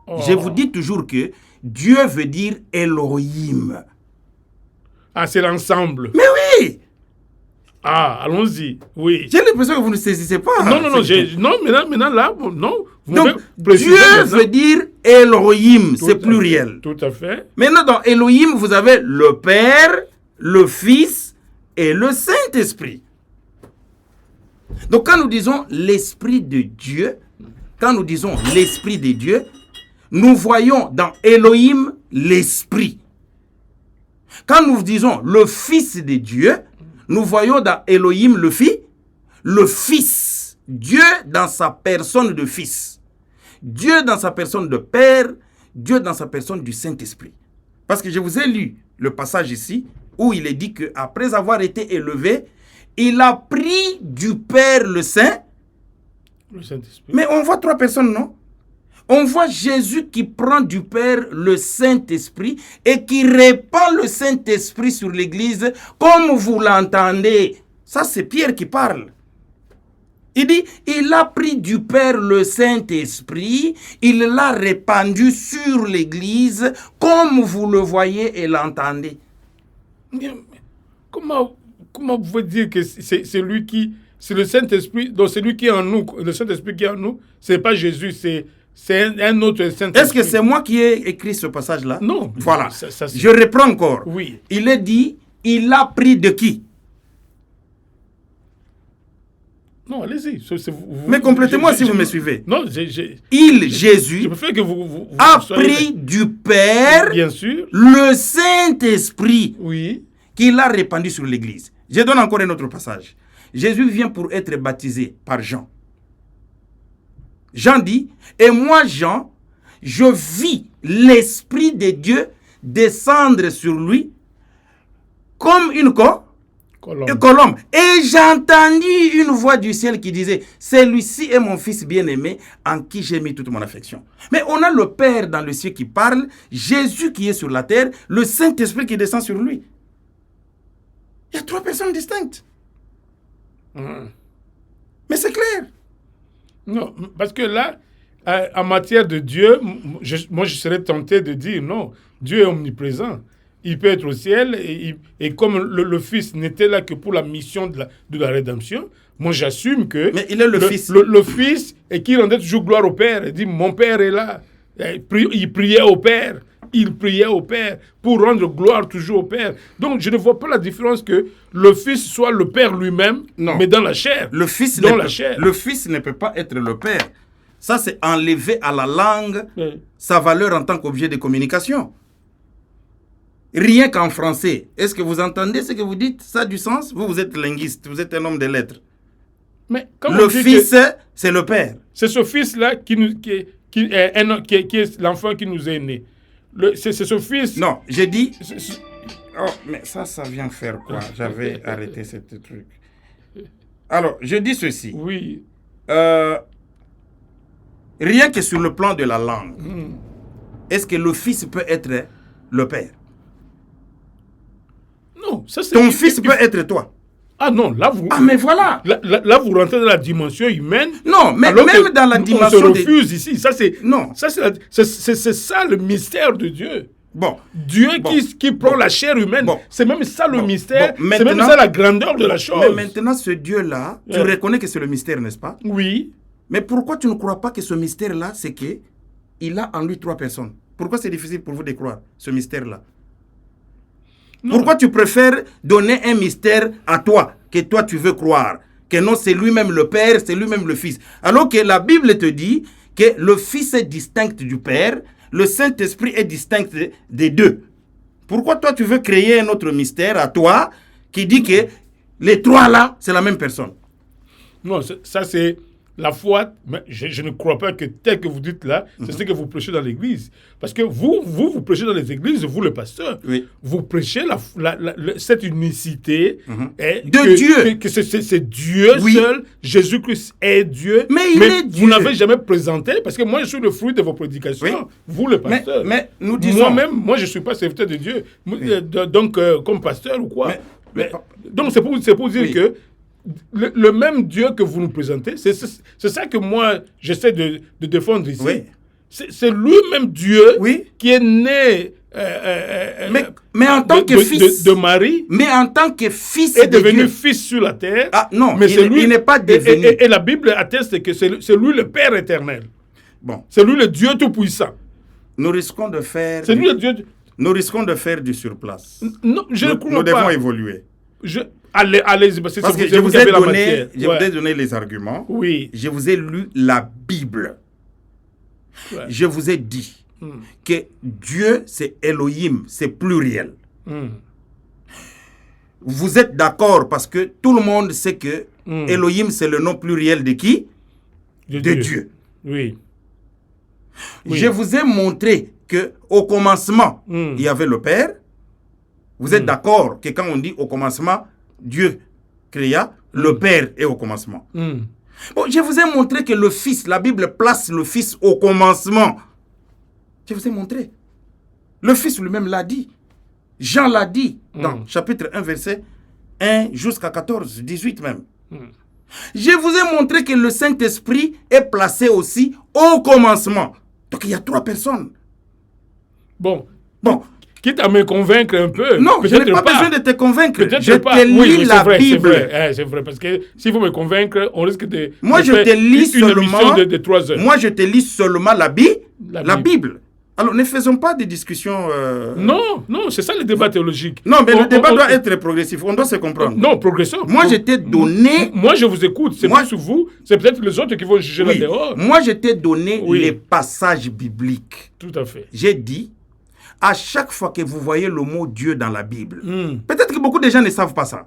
Oh. Je vous dis toujours que Dieu veut dire Elohim. Ah, c'est l'ensemble. Mais oui! Ah, allons-y. Oui. J'ai l'impression que vous ne saisissez pas. Non, maintenant, là, non. Donc, Dieu veut dire Elohim, c'est pluriel. Tout à fait. Maintenant, dans Elohim, vous avez le Père, le Fils et le Saint-Esprit. Donc, quand nous disons l'Esprit de Dieu, nous voyons dans Elohim l'Esprit. Quand nous disons le Fils de Dieu, nous voyons dans Elohim le Fils. Dieu dans sa personne de Fils. Dieu dans sa personne de Père. Dieu dans sa personne du Saint-Esprit. Parce que je vous ai lu le passage ici où il est dit qu'après avoir été élevé, il a pris du Père le Saint. Le Saint-Esprit. Mais on voit trois personnes, non? On voit Jésus qui prend du Père le Saint-Esprit et qui répand le Saint-Esprit sur l'Église comme vous l'entendez. Ça, c'est Pierre qui parle. Il dit, il a pris du Père le Saint-Esprit, il l'a répandu sur l'Église comme vous le voyez et l'entendez. Comment vous pouvez dire que c'est lui qui... C'est le Saint-Esprit, donc c'est lui qui est en nous. Le Saint-Esprit qui est en nous, ce n'est pas Jésus, c'est un autre Saint-Esprit. Est-ce que c'est moi qui ai écrit ce passage-là? Non. Voilà. Ça, je reprends encore. Oui. Il est dit, il a pris de qui? Non, allez-y. Mais complétez-moi si vous me suivez. Non, Jésus, je préfère que vous a pris du Père, bien sûr, le Saint-Esprit, oui, qu'il a répandu sur l'Église. Je donne encore un autre passage. Jésus vient pour être baptisé par Jean. Jean dit, et moi Jean, je vis l'Esprit de Dieu descendre sur lui comme une colombe. Et j'ai entendu une voix du ciel qui disait, celui-ci est mon fils bien-aimé en qui j'ai mis toute mon affection. Mais on a le Père dans le ciel qui parle, Jésus qui est sur la terre, le Saint-Esprit qui descend sur lui. Il y a trois personnes distinctes. Mais c'est clair. Non, parce que là, en matière de Dieu, moi je serais tenté de dire non, Dieu est omniprésent. Il peut être au ciel et comme le Fils n'était là que pour la mission de la rédemption, moi j'assume que... Mais il est le Fils. Le Fils, et qui rendait toujours gloire au Père. Il dit, mon Père est là. Il priait au Père. Il priait au Père pour rendre gloire toujours au Père. Donc, je ne vois pas la différence que le Fils soit le Père lui-même, mais dans la chair. Le Fils ne peut pas être le Père. Ça, c'est enlever à la langue sa valeur en tant qu'objet de communication. Rien qu'en français. Est-ce que vous entendez ce que vous dites? Ça a du sens? Vous êtes linguiste, vous êtes un homme de lettres. Mais le Fils, c'est le Père. C'est ce Fils-là qui est l'enfant qui nous est né. C'est ce Fils... Non, j'ai dit... Oh, mais ça vient faire quoi? J'avais arrêté ce truc. Alors, je dis ceci. Oui. Rien que sur le plan de la langue, est-ce que le Fils peut être le Père? Non, ça c'est... Ton fils peut être toi. Ah non, là vous... Ah mais voilà. Là vous rentrez dans la dimension humaine. Non, mais même dans la dimension... On se refuse ici. Ça c'est... Non. Ça c'est ça le mystère de Dieu. Bon. Dieu qui prend la chair humaine. Bon. C'est même ça le mystère. C'est même ça la grandeur de la chose. Mais maintenant ce Dieu-là, tu reconnais que c'est le mystère, n'est-ce pas? Oui. Mais pourquoi tu ne crois pas que ce mystère-là, c'est qu'il a en lui 3 personnes? Pourquoi c'est difficile pour vous de croire ce mystère-là? Pourquoi tu préfères donner un mystère à toi, que toi tu veux croire? Que non, c'est lui-même le Père, c'est lui-même le Fils. Alors que la Bible te dit que le Fils est distinct du Père, le Saint-Esprit est distinct des deux. Pourquoi toi tu veux créer un autre mystère à toi qui dit que les 3 là, c'est la même personne? Non, ça c'est la foi. Mais je ne crois pas que tel que vous dites là, c'est ce que vous prêchez dans l'église. Parce que vous prêchez dans les églises, vous le pasteur, vous prêchez cette unicité de Dieu. Que c'est Dieu seul, Jésus-Christ est Dieu. Mais il est Dieu. Vous n'avez jamais présenté, parce que moi je suis le fruit de vos prédications, vous le pasteur. Mais nous disons... Moi je ne suis pas serviteur de Dieu, donc comme pasteur ou quoi. Donc c'est pour dire que le même Dieu que vous nous présentez, c'est ça que moi j'essaie de défendre ici. Oui. C'est lui-même Dieu qui est né mais en tant que fils de Marie. Mais en tant que fils est de devenu Dieu. Fils sur la terre. Ah non, mais il n'est pas devenu. Et la Bible atteste que c'est lui le Père éternel. Bon. C'est lui le Dieu tout-puissant. Nous risquons de faire... C'est lui le Dieu... Nous risquons de faire du surplace. Non, je ne crois pas. Nous devons évoluer. Allez-y, parce que je vous ai donné les arguments. Oui. Je vous ai lu la Bible. Ouais. Je vous ai dit que Dieu, c'est Elohim, c'est pluriel. Vous êtes d'accord parce que tout le monde sait que Elohim, c'est le nom pluriel de qui? De Dieu. Oui. Je vous ai montré qu'au commencement, il y avait le Père. Vous êtes d'accord que quand on dit au commencement, Dieu créa, le Père est au commencement. Bon, je vous ai montré que le Fils, la Bible place le Fils au commencement. Je vous ai montré. Le Fils lui-même l'a dit. Jean l'a dit dans chapitre 1, verset 1 jusqu'à 14, 18 même. Je vous ai montré que le Saint-Esprit est placé aussi au commencement. Donc il y a 3 personnes. Bon. Quitte à me convaincre un peu. Non, je n'ai pas besoin de te convaincre. Je te lis la Bible. C'est vrai, parce que si vous me convaincre, on risque de... Moi, je te lis seulement... de 3 heures. Moi, je te lis seulement la Bible. Alors, ne faisons pas des discussions... Non, c'est ça le débat théologique. Non, mais le débat doit être progressif. On doit se comprendre. Non, progressant. Moi, je t'ai donné... Moi, je vous écoute. C'est plus sur vous. C'est peut-être les autres qui vont juger là dehors. Moi, je t'ai donné les passages bibliques. Tout à fait. J'ai dit... À chaque fois que vous voyez le mot Dieu dans la Bible, peut-être que beaucoup de gens ne savent pas ça.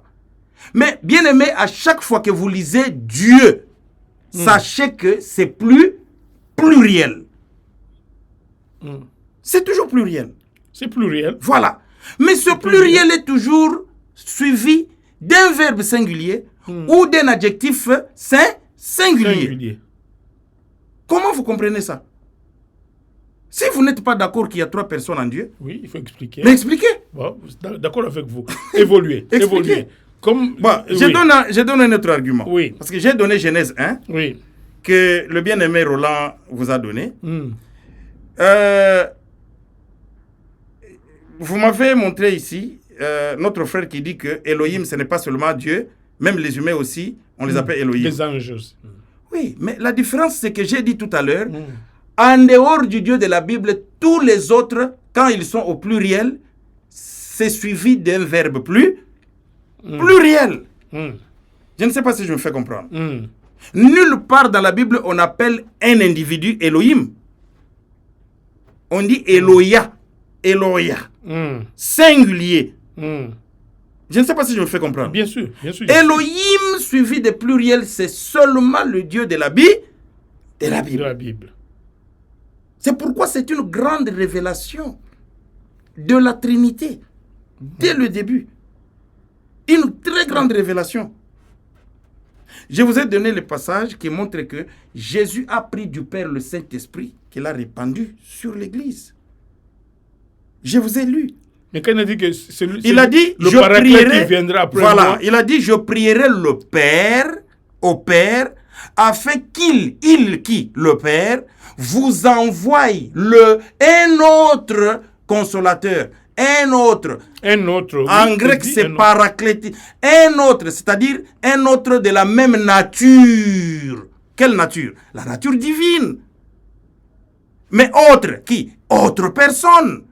Mais bien aimé, à chaque fois que vous lisez Dieu, sachez que c'est plus pluriel. C'est toujours pluriel. C'est pluriel. Voilà. Mais ce pluriel est toujours suivi d'un verbe singulier ou d'un adjectif singulier. Comment vous comprenez ça? Si vous n'êtes pas d'accord qu'il y a 3 personnes en Dieu... Oui, il faut expliquer. Mais expliquez. Bon, d'accord avec vous. Évoluez. Expliquez. Comme, je donne un autre argument. Oui. Parce que j'ai donné Genèse 1, que le bien-aimé Roland vous a donné. Vous m'avez montré ici notre frère qui dit que Elohim, ce n'est pas seulement Dieu, même les humains aussi, on les appelle Elohim. Les anges aussi. Oui, mais la différence, c'est que j'ai dit tout à l'heure... En dehors du Dieu de la Bible, tous les autres, quand ils sont au pluriel, c'est suivi d'un verbe pluriel. Je ne sais pas si je me fais comprendre. Nulle part dans la Bible, on appelle un individu Elohim. On dit Eloya. Singulier. Je ne sais pas si je me fais comprendre. Bien sûr. Elohim suivi de pluriel, c'est seulement le Dieu de la Bible. C'est pourquoi c'est une grande révélation de la Trinité, dès le début. Une très grande révélation. Je vous ai donné le passage qui montre que Jésus a pris du Père le Saint-Esprit qu'il a répandu sur l'Église. Je vous ai lu. Mais quand il a dit que il a dit, le Paraclet qui viendra après moi. Il a dit, je prierai le Père, au Père, afin le Père, vous envoie un autre consolateur, un autre. En grec, c'est paraclétique. Un autre, c'est-à-dire un autre de la même nature Quelle nature? La nature divine. Mais autre, qui? Autre personne.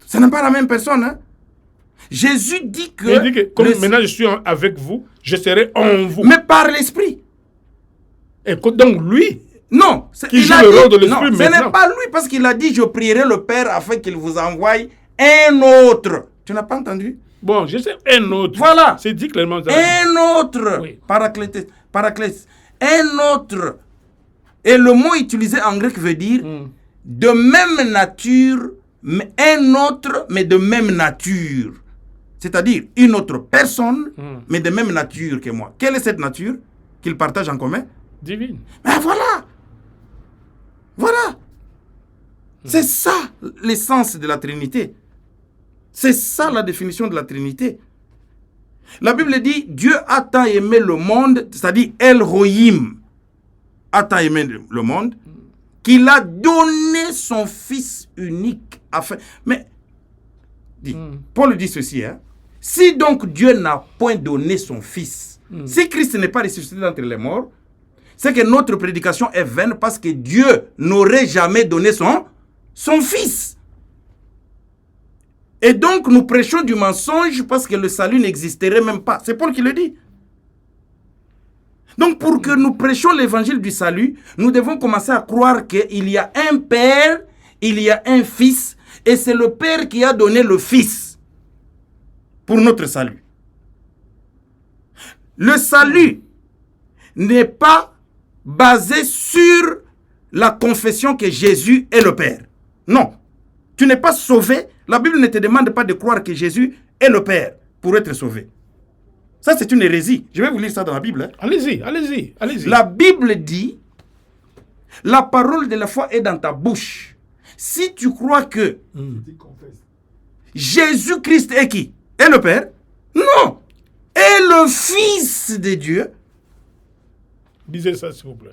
Ce n'est pas la même personne. Hein? Jésus dit que... Il dit que comme maintenant je suis avec vous, je serai en vous. Mais par l'esprit. Et donc lui, non, qui joue le rôle de l'esprit non, ce maintenant. n'est pas lui, parce qu'il a dit, je prierai le Père afin qu'il vous envoie un autre. Tu n'as pas entendu? Bon, je sais un autre. Voilà. C'est dit clairement. Ça. Un autre. Oui. Paraclète. Un autre. Et le mot utilisé en grec veut dire de même nature, mais un autre, mais de même nature. C'est-à-dire une autre personne, mais de même nature que moi. Quelle est cette nature qu'il partage en commun? Divine. Ben voilà. Voilà. C'est ça l'essence de la Trinité. C'est ça la définition de la Trinité. La Bible dit, Dieu a tant aimé le monde, c'est-à-dire Elohim a tant aimé le monde, qu'il a donné son Fils unique. Mais, Paul dit ceci, hein, si donc Dieu n'a point donné son Fils, si Christ n'est pas ressuscité d'entre les morts, c'est que notre prédication est vaine parce que Dieu n'aurait jamais donné son Fils. Et donc nous prêchons du mensonge parce que le salut n'existerait même pas. C'est Paul qui le dit. Donc pour que nous prêchions l'évangile du salut, nous devons commencer à croire qu'il y a un Père, il y a un Fils, et c'est le Père qui a donné le Fils pour notre salut. Le salut n'est pas basé sur la confession que Jésus est le Père. Non. Tu n'es pas sauvé. La Bible ne te demande pas de croire que Jésus est le Père pour être sauvé. Ça, c'est une hérésie. Je vais vous lire ça dans la Bible. Hein. Allez-y. La Bible dit, la parole de la foi est dans ta bouche. Si tu crois que Jésus-Christ est qui? Est le Père? Non. Est le Fils de Dieu. Lisez ça, s'il vous plaît.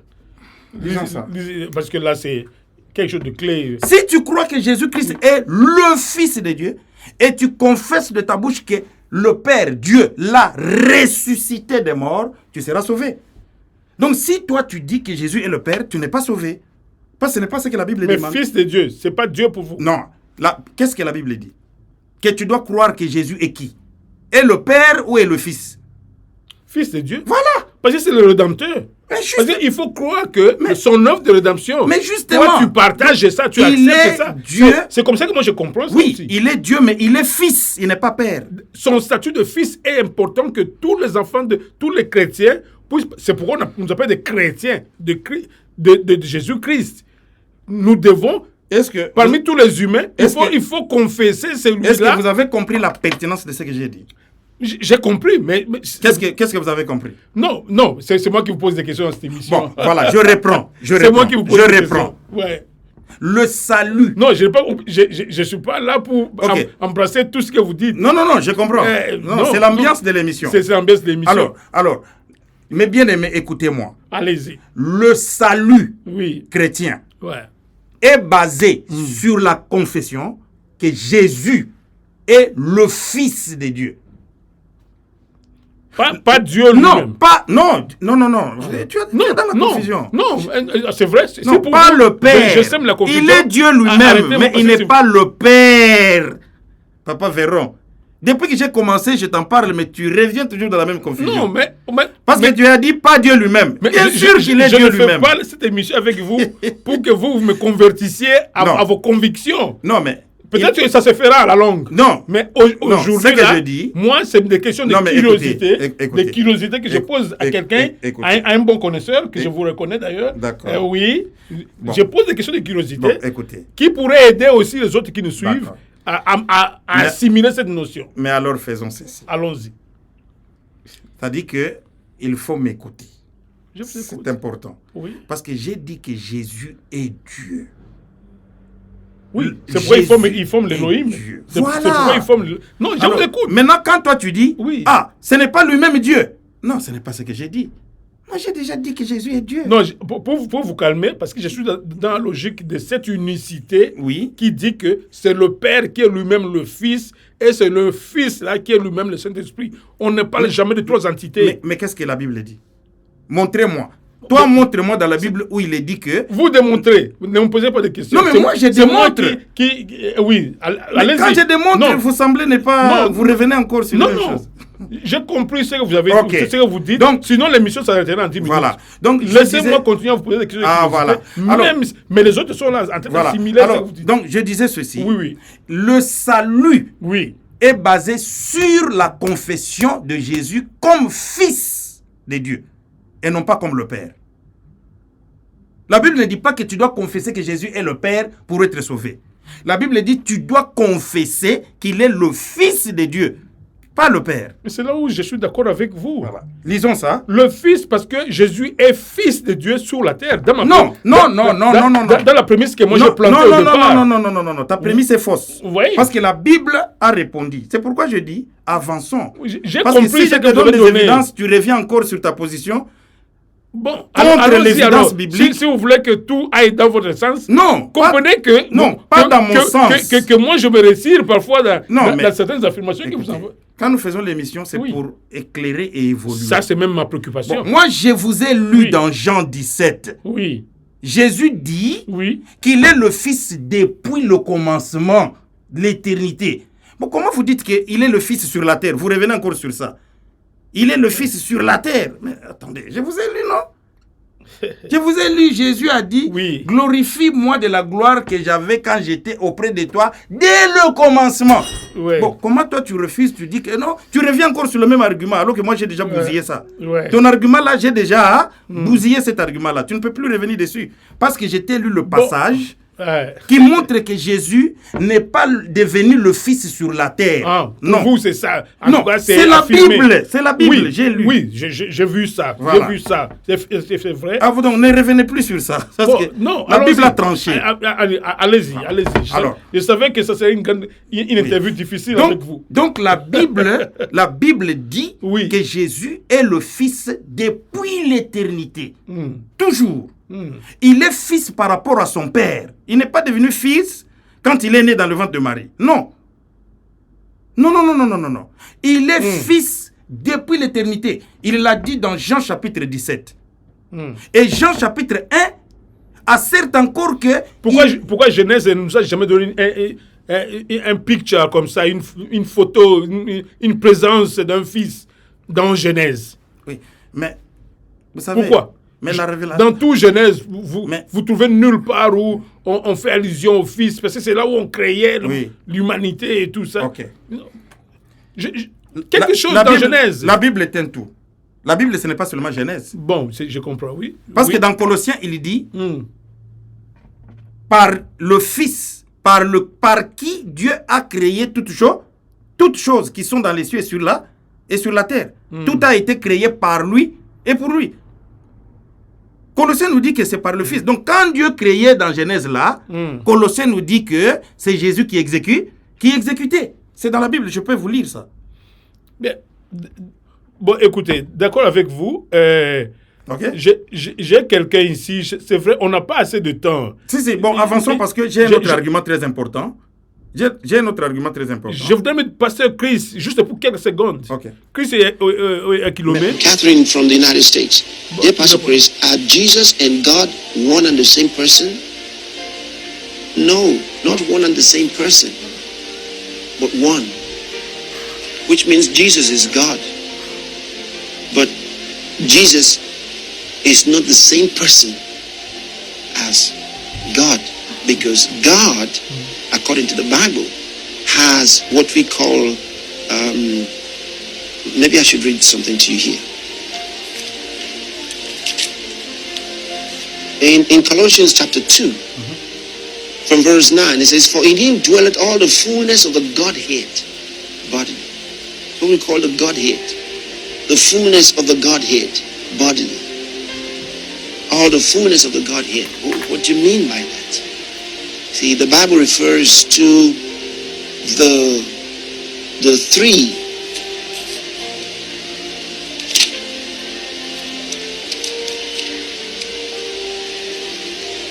Lisons ça. Parce que là, c'est quelque chose de clé. Si tu crois que Jésus-Christ est le Fils de Dieu, et tu confesses de ta bouche que le Père, Dieu, l'a ressuscité des morts, tu seras sauvé. Donc si toi tu dis que Jésus est le Père, tu n'es pas sauvé. Parce que ce n'est pas ce que la Bible demande. Mais Fils de Dieu, ce n'est pas Dieu pour vous. Non. Qu'est-ce que la Bible dit? Que tu dois croire que Jésus est qui? Est le Père ou est le Fils? Fils de Dieu. Voilà. Parce que c'est le Rédempteur. Parce qu'il faut croire que son œuvre de rédemption. Mais justement, toi, tu partages ça, tu acceptes ça. Dieu. C'est comme ça que moi je comprends ça oui, aussi. Il est Dieu, mais il est Fils, il n'est pas Père. Son statut de Fils est important que tous les enfants de tous les chrétiens puissent. C'est pourquoi on nous appelle des chrétiens de Jésus-Christ. Nous devons. Parmi tous les humains, il faut confesser celui-là. Est-ce que vous avez compris la pertinence de ce que j'ai dit? J'ai compris, mais qu'est-ce que vous avez compris? Non, c'est moi qui vous pose des questions dans cette émission. Bon, voilà, je réponds. C'est moi qui vous pose des questions. Ouais. Le salut. Non, je ne suis pas là pour embrasser tout ce que vous dites. Non, je comprends. Non, c'est l'ambiance de l'émission. C'est l'ambiance de l'émission. Alors, mes bien-aimés, écoutez-moi. Allez-y. Le salut chrétien est basé sur la confession que Jésus est le Fils de Dieu. Pas Dieu lui-même. Non. Tu es dans la confusion. Non, c'est vrai. Non, pas le Père. Je sème la confusion. Il est Dieu lui-même, mais il n'est pas le Père. Papa Véron, depuis que j'ai commencé, je t'en parle, mais tu reviens toujours dans la même confusion. Non, mais parce que tu as dit pas Dieu lui-même. Bien sûr qu'il est Dieu lui-même. Je ne fais pas cette émission avec vous pour que vous me convertissiez à vos convictions. Non, mais... Peut-être que ça se fera à la longue. Non. Mais aujourd'hui, moi, c'est des questions de curiosité. Des curiosités que je pose à quelqu'un, à un bon connaisseur, que je vous reconnais d'ailleurs. D'accord. Oui. Bon. Je pose des questions de curiosité qui pourraient aider aussi les autres qui nous suivent à assimiler cette notion. Mais alors, faisons ceci. Allons-y. C'est-à-dire qu'il faut m'écouter. C'est important. Oui. Parce que j'ai dit que Jésus est Dieu. Oui, c'est pourquoi il forme l'Élohim. C'est pourquoi il forme le... Non, je vous écoute. Maintenant, quand toi tu dis, ce n'est pas lui-même Dieu. Non, ce n'est pas ce que j'ai dit. Moi, j'ai déjà dit que Jésus est Dieu. Non, pour vous calmer, parce que je suis dans la logique de cette unicité qui dit que c'est le Père qui est lui-même le Fils et c'est le Fils là qui est lui-même le Saint-Esprit. On ne parle jamais de trois entités. Mais qu'est-ce que la Bible dit? Montrez-moi. Toi, montre-moi dans la Bible où il est dit que... Vous démontrez. Ne me posez pas de questions. Non, mais moi, je démontre. Oui, Mais allez-y. quand je démontre, Non. vous semblez ne pas... Non. Vous revenez encore sur Non, la même non. chose. J'ai compris ce que vous avez Ok. dit, ce que vous dites. Donc, sinon, l'émission s'arrêtera en 10 minutes. Voilà. Donc, je laissez-moi disais- continuer à vous poser des questions. Ah, voilà. Alors- Mais les autres sont là en train Voilà. d'assimiler ce que Alors, vous dites. donc, je disais ceci. Oui, oui. Le salut Oui. est basé sur la confession de Jésus comme fils de Dieu et non pas comme le Père. La Bible ne dit pas que tu dois confesser que Jésus est le Père pour être sauvé. La Bible dit que tu dois confesser qu'il est le Fils de Dieu, pas le Père. Mais c'est là où je suis d'accord avec vous. Voilà. Lisons ça. Le Fils, parce que Jésus est Fils de Dieu sur la terre. Dans ma Non, dans- non, dans- non, dans- non, non, dans- non. Dans la prémisse que moi j'ai Non, plantée non, au non, départ. non, non, non, non, non, non, ta prémisse est fausse. Vous voyez? Parce que la Bible a répondu. C'est pourquoi je dis, avançons. J'ai Parce que compris si ce je que te vous donne avez des donné. évidences, tu reviens encore sur ta position. Bon, Contre l'évidence alors. biblique. Si vous voulez que tout aille dans votre sens, Non, comprenez que... non, pas dans mon sens. Que moi, je me retire parfois dans mais- certaines affirmations que vous Écoutez, envoyez. quand nous faisons l'émission, c'est Oui. pour éclairer et évoluer. Ça, c'est même ma préoccupation. Bon, moi, je vous ai lu Oui. dans Jean 17. Oui, Jésus dit oui. qu'il est le Fils depuis le commencement de l'éternité. Bon, comment vous dites qu'il est le Fils sur la terre? Vous revenez encore sur ça. Il est le Fils sur la terre. Mais attendez, je vous ai lu, non? Je vous ai lu, Jésus a dit, Oui. glorifie-moi de la gloire que j'avais quand j'étais auprès de toi dès le commencement. Ouais. Bon, comment toi tu refuses, tu dis que non, tu reviens encore sur le même argument alors que moi j'ai déjà bousillé ça. Ouais. Ton argument là, j'ai déjà bousillé cet argument là. Tu ne peux plus revenir dessus parce que j'ai lu le passage Ouais. qui montre que Jésus n'est pas devenu le Fils sur la terre. Ah, pour non. vous, c'est ça. En Non, tout cas, c'est la affirmé. Bible. C'est la Bible, Oui, j'ai lu. Oui, j'ai vu ça. Voilà. J'ai vu ça. C'est vrai. Ah, vous donc ne revenez plus sur ça. Parce Bon, que non, la allons-y. Bible a tranché. Allez-y, allez-y. Alors. Je savais que ça serait une interview difficile avec vous. Donc la Bible dit Oui. que Jésus est le Fils depuis l'éternité. Toujours. Il est fils par rapport à son père. Il n'est pas devenu fils quand il est né dans le ventre de Marie. Non. Non, non, non, non, non, non, non. Il est fils depuis l'éternité. Il l'a dit dans Jean chapitre 17. Et Jean chapitre 1 asserte encore que... Pourquoi Genèse ne nous a jamais donné un picture comme ça, une photo, une présence d'un fils dans Genèse? Oui, mais vous savez... Pourquoi? Mais la révélation... Dans tout Genèse, Mais- vous trouvez nulle part où on fait allusion au Fils, parce que c'est là où on créait Oui. l'humanité et tout ça. Ok. Quelque chose la dans Bible, Genèse. La Bible est un tout. La Bible, ce n'est pas seulement Genèse. Bon, je comprends, oui. Parce Oui. que dans Colossiens, il dit, Hmm. par le Fils, par qui Dieu a créé toutes choses qui sont dans les cieux et sur la terre. Tout a été créé par lui et pour lui. Colossiens nous dit que c'est par le Fils. Donc quand Dieu créait dans Genèse là, Colossiens nous dit que c'est Jésus qui exécutait. C'est dans la Bible, je peux vous lire ça. Bien. Bon, écoutez, d'accord avec vous. Ok? J'ai quelqu'un ici, c'est vrai, on n'a pas assez de temps. Si, bon, avançons parce que j'ai un autre argument très important. J'ai un autre argument très important. Je voudrais mettre Pasteur Chris, juste pour quelques secondes. Ok. Chris est à kilomètre. Catherine from the United States. Dear Pastor Chris, are Jesus and God one and the same person? No, not one and the same person, but one. Which means Jesus is God. But Jesus is not the same person as God, because God, according to the Bible, has what we call, maybe I should read something to you here. In Colossians chapter 2, from verse 9, it says, "For in him dwelleth all the fullness of the Godhead bodily." What we call the Godhead. The fullness of the Godhead bodily. All the fullness of the Godhead. What do you mean by that? See, the Bible refers to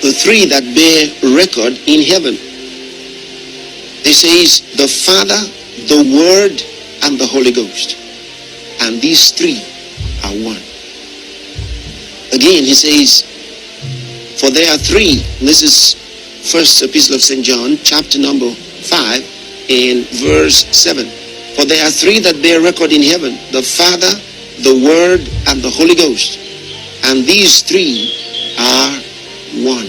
the three that bear record in heaven. It says the Father, the Word, and the Holy Ghost. And these three are one. Again, he says, for there are three. This is first epistle of St. John, chapter number 5, and verse 7. For there are three that bear record in heaven, the Father, the Word, and the Holy Ghost. And these three are one.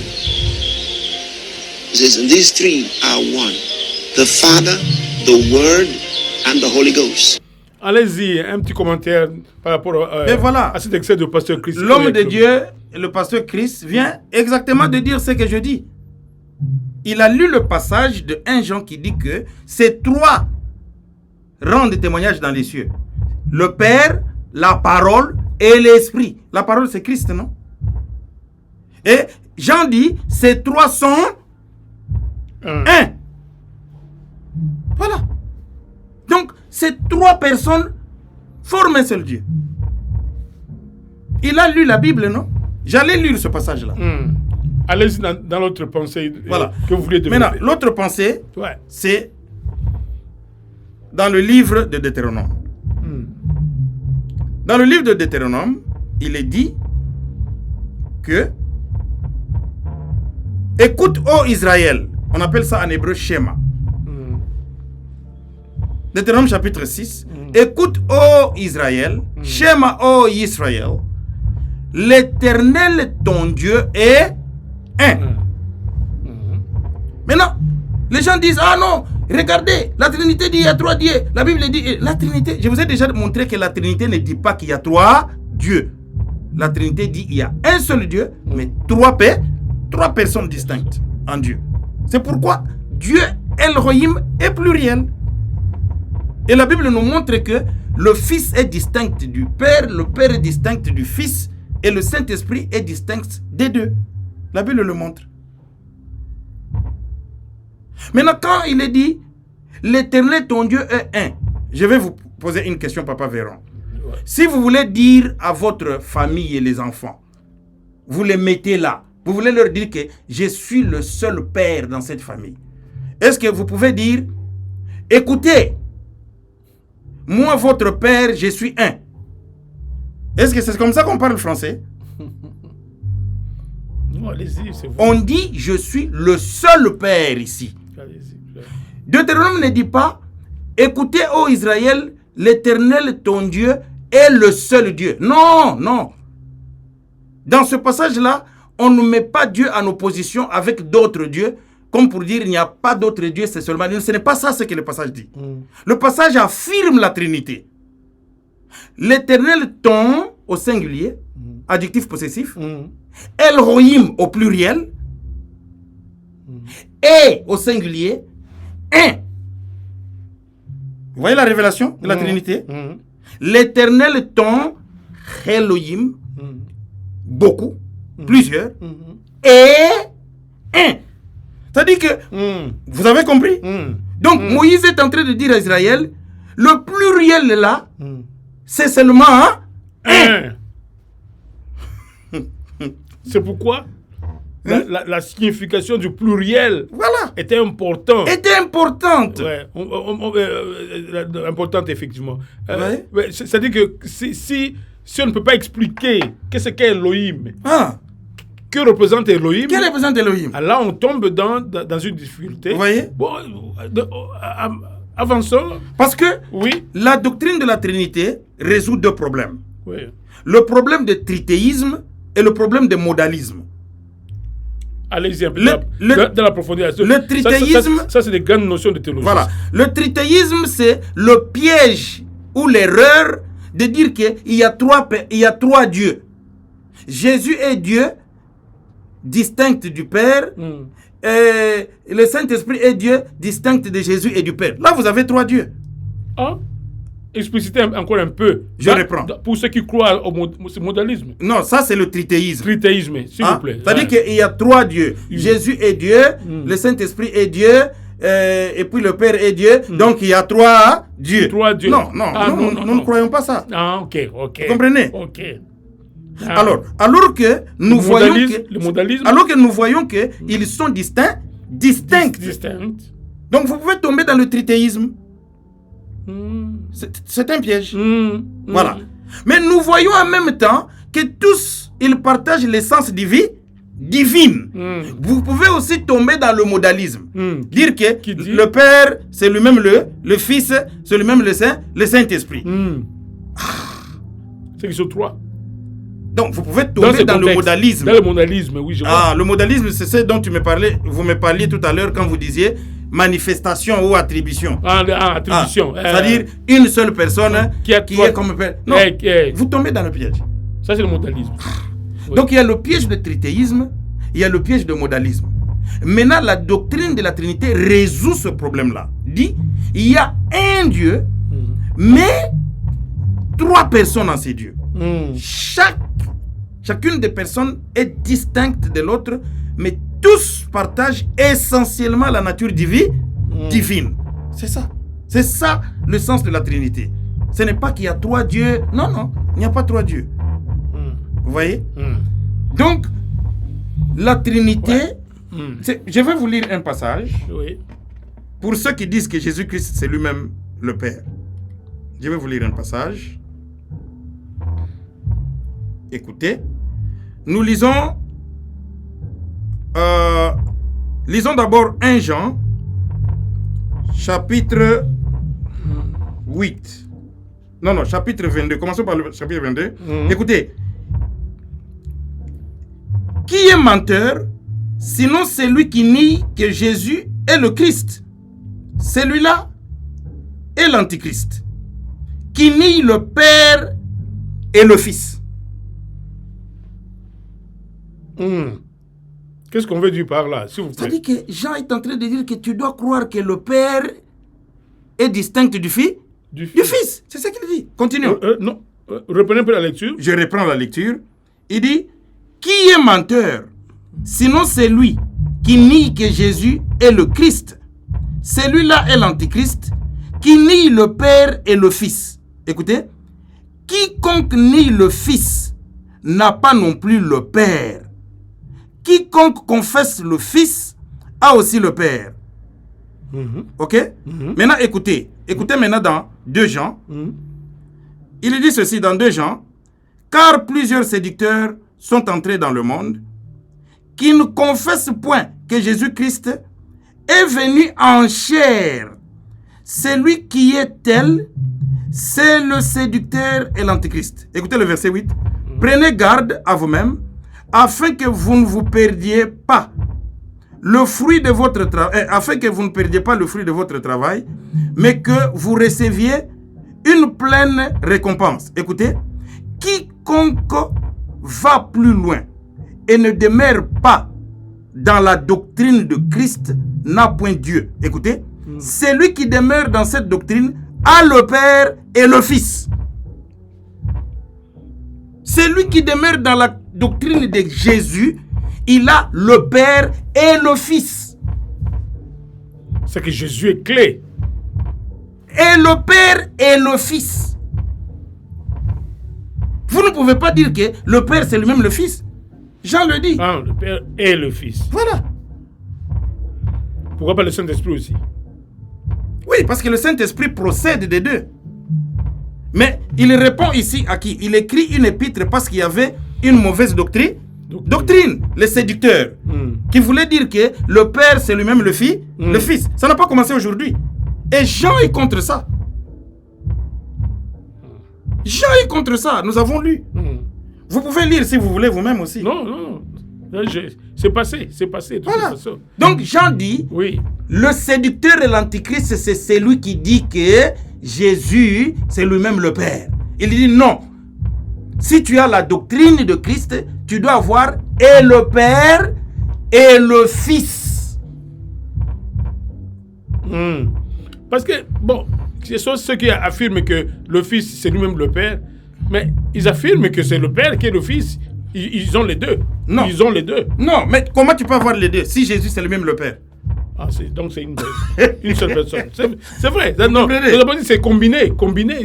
He says, and these three are one. The Father, the Word, and the Holy Ghost. Allez-y, un petit commentaire par rapport Et voilà. à cet extrait de Pasteur Christ. L'homme de Dieu, le pasteur Christ, vient exactement de dire ce que je dis. Il a lu le passage de 1 Jean qui dit que ces trois rendent témoignage dans les cieux. Le Père, la parole et l'Esprit. La parole, c'est Christ, non? Et Jean dit, ces trois sont un. Voilà. Donc, ces trois personnes forment un seul Dieu. Il a lu la Bible, non? J'allais lire ce passage-là. Allez-y dans l'autre pensée Voilà. que vous voulez développer. Maintenant, l'autre pensée, Ouais. c'est dans le livre de Deutéronome. Dans le livre de Deutéronome, il est dit que écoute, ô Israël, on appelle ça en hébreu Shema. Deutéronome chapitre 6. Écoute, ô Israël, Shema, ô Israël, l'Éternel ton Dieu est un. Maintenant, les gens disent, ah non, regardez, la Trinité dit il y a trois dieux. La Bible dit, la Trinité, je vous ai déjà montré que la Trinité ne dit pas qu'il y a trois dieux. La Trinité dit il y a un seul Dieu, mais trois personnes distinctes en Dieu. C'est pourquoi Dieu, Elohim, est pluriel. Et la Bible nous montre que le Fils est distinct du Père, le Père est distinct du Fils, et le Saint-Esprit est distinct des deux. La Bible le montre. Maintenant, quand il est dit, l'Éternel ton Dieu est un, je vais vous poser une question, Papa Véron. Si vous voulez dire à votre famille et les enfants, vous les mettez là, vous voulez leur dire que je suis le seul père dans cette famille. Est-ce que vous pouvez dire, écoutez, moi, votre père, je suis un. Est-ce que c'est comme ça qu'on parle français? Non, allez-y, c'est vous. On dit, je suis le seul père ici. Allez-y. Deutéronome ne dit pas, écoutez, ô Israël, l'Éternel, ton Dieu, est le seul Dieu. Non, non. Dans ce passage-là, on ne met pas Dieu en opposition avec d'autres dieux, comme pour dire, il n'y a pas d'autre Dieu, c'est seulement Dieu. Ce n'est pas ça ce que le passage dit. Le passage affirme la Trinité. L'Éternel, ton, au singulier, adjectif possessif, Elohim au pluriel, et au singulier, un. Vous voyez la révélation de la Trinité? L'Éternel, ton, Elohim, beaucoup, plusieurs, et un. C'est-à-dire que, vous avez compris? Donc, Moïse est en train de dire à Israël, le pluriel là, c'est seulement un. C'est pourquoi la signification du pluriel était importante. Était importante. Ouais, importante, effectivement. C'est-à-dire que si on ne peut pas expliquer qu'est-ce qu'est Elohim, que représente Elohim, Quel représente Elohim? là on tombe dans une difficulté. Vous voyez? Bon, avançons. Parce que Oui. la doctrine de la Trinité résout deux problèmes. Oui. Le problème de tritéisme et le problème de modalisme. Allez-y un peu Le- dans la profondeur. le tritéisme- Ça, c'est des grandes notions de théologie. Voilà. Le tritéisme, c'est le piège ou l'erreur de dire qu'il y a trois dieux. Jésus est Dieu, distinct du Père. Et le Saint-Esprit est Dieu, distinct de Jésus et du Père. Là, vous avez trois dieux. Explicitez encore un peu. Je reprends. Pour ceux qui croient au modalisme. Non, ça, c'est le tritéisme. Tritéisme, s'il vous plaît. C'est-à-dire qu'il y a trois dieux. Jésus est Dieu, le Saint-Esprit est Dieu, et puis le Père est Dieu. Donc il y a trois dieux. Trois dieux. Non, nous ne croyons pas ça. Ok. Vous comprenez? Ok. Alors que nous voyons que, le modalisme. alors que nous voyons que ils sont distincts. Distinct. Donc vous pouvez tomber dans le tritéisme. C'est un piège. Voilà. Mais nous voyons en même temps que tous il partage l'essence divine. Vous pouvez aussi tomber dans le modalisme. Dire que le Père, c'est lui-même le Fils, c'est lui-même le Saint-Esprit. C'est qu'ils sont trois. Donc, vous pouvez tomber dans le modalisme. Dans le modalisme, oui, je vois. Le modalisme, c'est ce dont vous me parliez tout à l'heure quand vous disiez manifestation ou attribution. Attribution. C'est-à-dire une seule personne qui est comme Père. Non, vous tombez dans le piège. Ça, c'est le modalisme. Oui. Donc, il y a le piège de trithéisme, il y a le piège de modalisme. Maintenant, la doctrine de la Trinité résout ce problème-là. Dit, il y a un Dieu, mais trois personnes en ces dieux. Chacune des personnes est distincte de l'autre, mais tous partagent essentiellement la nature divine. C'est ça. C'est ça le sens de la Trinité. Ce n'est pas qu'il y a trois dieux. Non, il n'y a pas trois dieux. Vous voyez? Donc, la Trinité, je vais vous lire un passage. Oui. Pour ceux qui disent que Jésus-Christ, c'est lui-même le Père. Je vais vous lire un passage. Écoutez, nous lisons d'abord 1 Jean, chapitre 8. Non, chapitre 22. Commençons par le chapitre 22. Écoutez, qui est menteur, sinon celui qui nie que Jésus est le Christ? Celui-là est l'Antichrist, qui nie le Père et le Fils. Qu'est-ce qu'on veut dire par là, s'il vous plaît? C'est-à-dire que Jean est en train de dire que tu dois croire que le Père est distinct du Fils. C'est ça qu'il dit. Continuons. Non. Reprenez un peu la lecture. Je reprends la lecture. Il dit, qui est menteur, sinon c'est lui qui nie que Jésus est le Christ? Celui-là est l'Antichrist, qui nie le Père et le Fils. Écoutez, quiconque nie le Fils n'a pas non plus le Père. Quiconque confesse le Fils a aussi le Père. Ok? Maintenant, écoutez maintenant dans 2 Jean. Il dit ceci dans 2 Jean. Car plusieurs séducteurs sont entrés dans le monde qui ne confessent point que Jésus-Christ est venu en chair. Celui qui est tel, c'est le séducteur et l'Antichrist. Écoutez le verset 8. Prenez garde à vous-même, afin que vous ne vous perdiez pas le fruit de votre travail, afin que vous ne perdiez pas le fruit de votre travail, mais que vous receviez une pleine récompense. Écoutez, quiconque va plus loin et ne demeure pas dans la doctrine de Christ n'a point Dieu. Écoutez, celui qui demeure dans cette doctrine a le Père et le Fils. Celui qui demeure dans la doctrine de Jésus, il a le Père et le Fils. C'est que Jésus est clé. Et le Père et le Fils. Vous ne pouvez pas dire que le Père c'est lui-même le Fils. Jean le dit. Le Père et le Fils. Voilà. Pourquoi pas le Saint-Esprit aussi? Oui, parce que le Saint-Esprit procède des deux. Mais il répond ici à qui? Il écrit une épître parce qu'il y avait une mauvaise doctrine. Les séducteurs, qui voulaient dire que le Père c'est lui-même le Fils. Ça n'a pas commencé aujourd'hui. Et Jean est contre ça. Jean est contre ça. Nous avons lu. Vous pouvez lire si vous voulez vous-même aussi. Non. C'est passé. Voilà. Donc Jean dit, le séducteur et l'Antichrist, c'est celui qui dit que Jésus, c'est lui-même le Père. Il dit non. Si tu as la doctrine de Christ, tu dois avoir et le Père et le Fils. Parce que, bon, ce sont ceux qui affirment que le Fils, c'est lui-même le Père, mais ils affirment que c'est le Père qui est le Fils. Ils ont les deux. Non. Ils ont les deux. Non, mais comment tu peux avoir les deux si Jésus, c'est lui-même le Père? Donc c'est une seule personne. C'est vrai. Non, c'est combiné,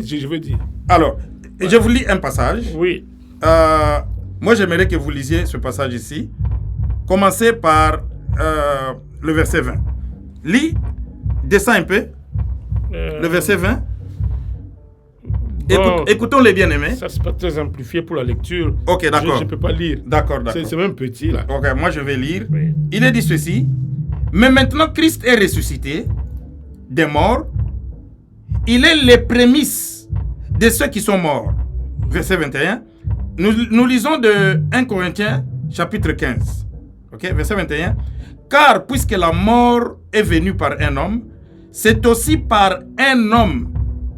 je veux dire. Alors, je vous lis un passage. Oui. Moi, j'aimerais que vous lisiez ce passage ici. Commencez par le verset 20. Lis, descends un peu. Le verset 20. Bon, Écoutons les bien-aimés. ça, c'est pas très amplifié pour la lecture. Ok, d'accord. Je ne peux pas lire. D'accord. C'est même petit, là. Ok, moi je vais lire. Oui. Il est dit ceci. Mais maintenant Christ est ressuscité des morts. Il est les prémices de ceux qui sont morts. Verset 21. Nous lisons de 1 Corinthiens chapitre 15. Ok, verset 21. Car puisque la mort est venue par un homme, c'est aussi par un homme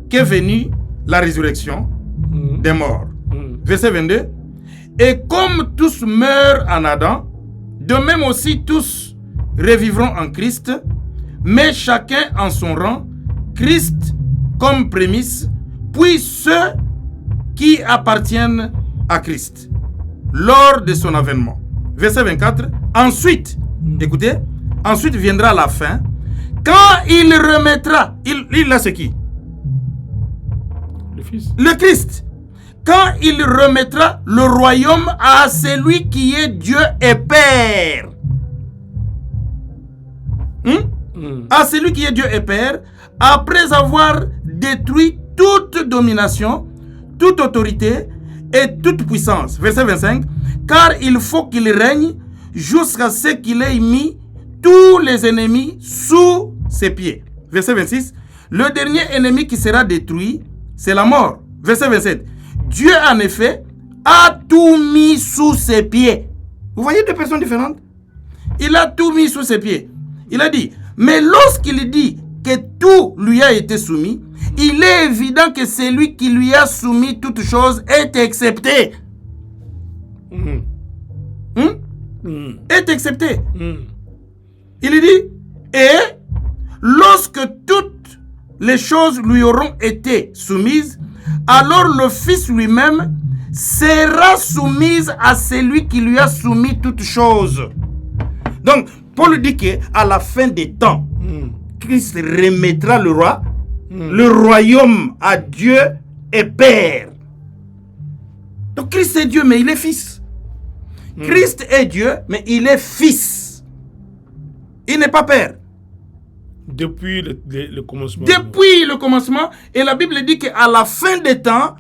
qu'est venue la résurrection des morts. Verset 22. Et comme tous meurent en Adam, de même aussi tous revivront en Christ, mais chacun en son rang, Christ comme prémisse, puis ceux qui appartiennent à Christ, lors de son avènement. Verset 24. Ensuite, écoutez, ensuite viendra la fin, quand il remettra, il a ce qui? Le Fils. Le Christ. Quand il remettra le royaume à celui qui est Dieu et Père. À celui qui est Dieu et Père, après avoir détruit toute domination, toute autorité et toute puissance. Verset 25. Car il faut qu'il règne jusqu'à ce qu'il ait mis tous les ennemis sous ses pieds. Verset 26. Le dernier ennemi qui sera détruit, c'est la mort. Verset 27. Dieu, en effet, a tout mis sous ses pieds. Vous voyez deux personnes différentes? Il a tout mis sous ses pieds. Il a dit, mais lorsqu'il dit que tout lui a été soumis, il est évident que celui qui lui a soumis toutes choses est excepté. Est excepté. Il dit, et lorsque toutes les choses lui auront été soumises, alors le Fils lui-même sera soumis à celui qui lui a soumis toutes choses. Donc, Paul dit qu'à la fin des temps, Christ remettra le roi, le royaume à Dieu et Père. Donc Christ est Dieu, mais il est Fils. Christ est Dieu, mais il est Fils. Il n'est pas Père. Depuis le commencement. Depuis le commencement, et la Bible dit qu'à la fin des temps,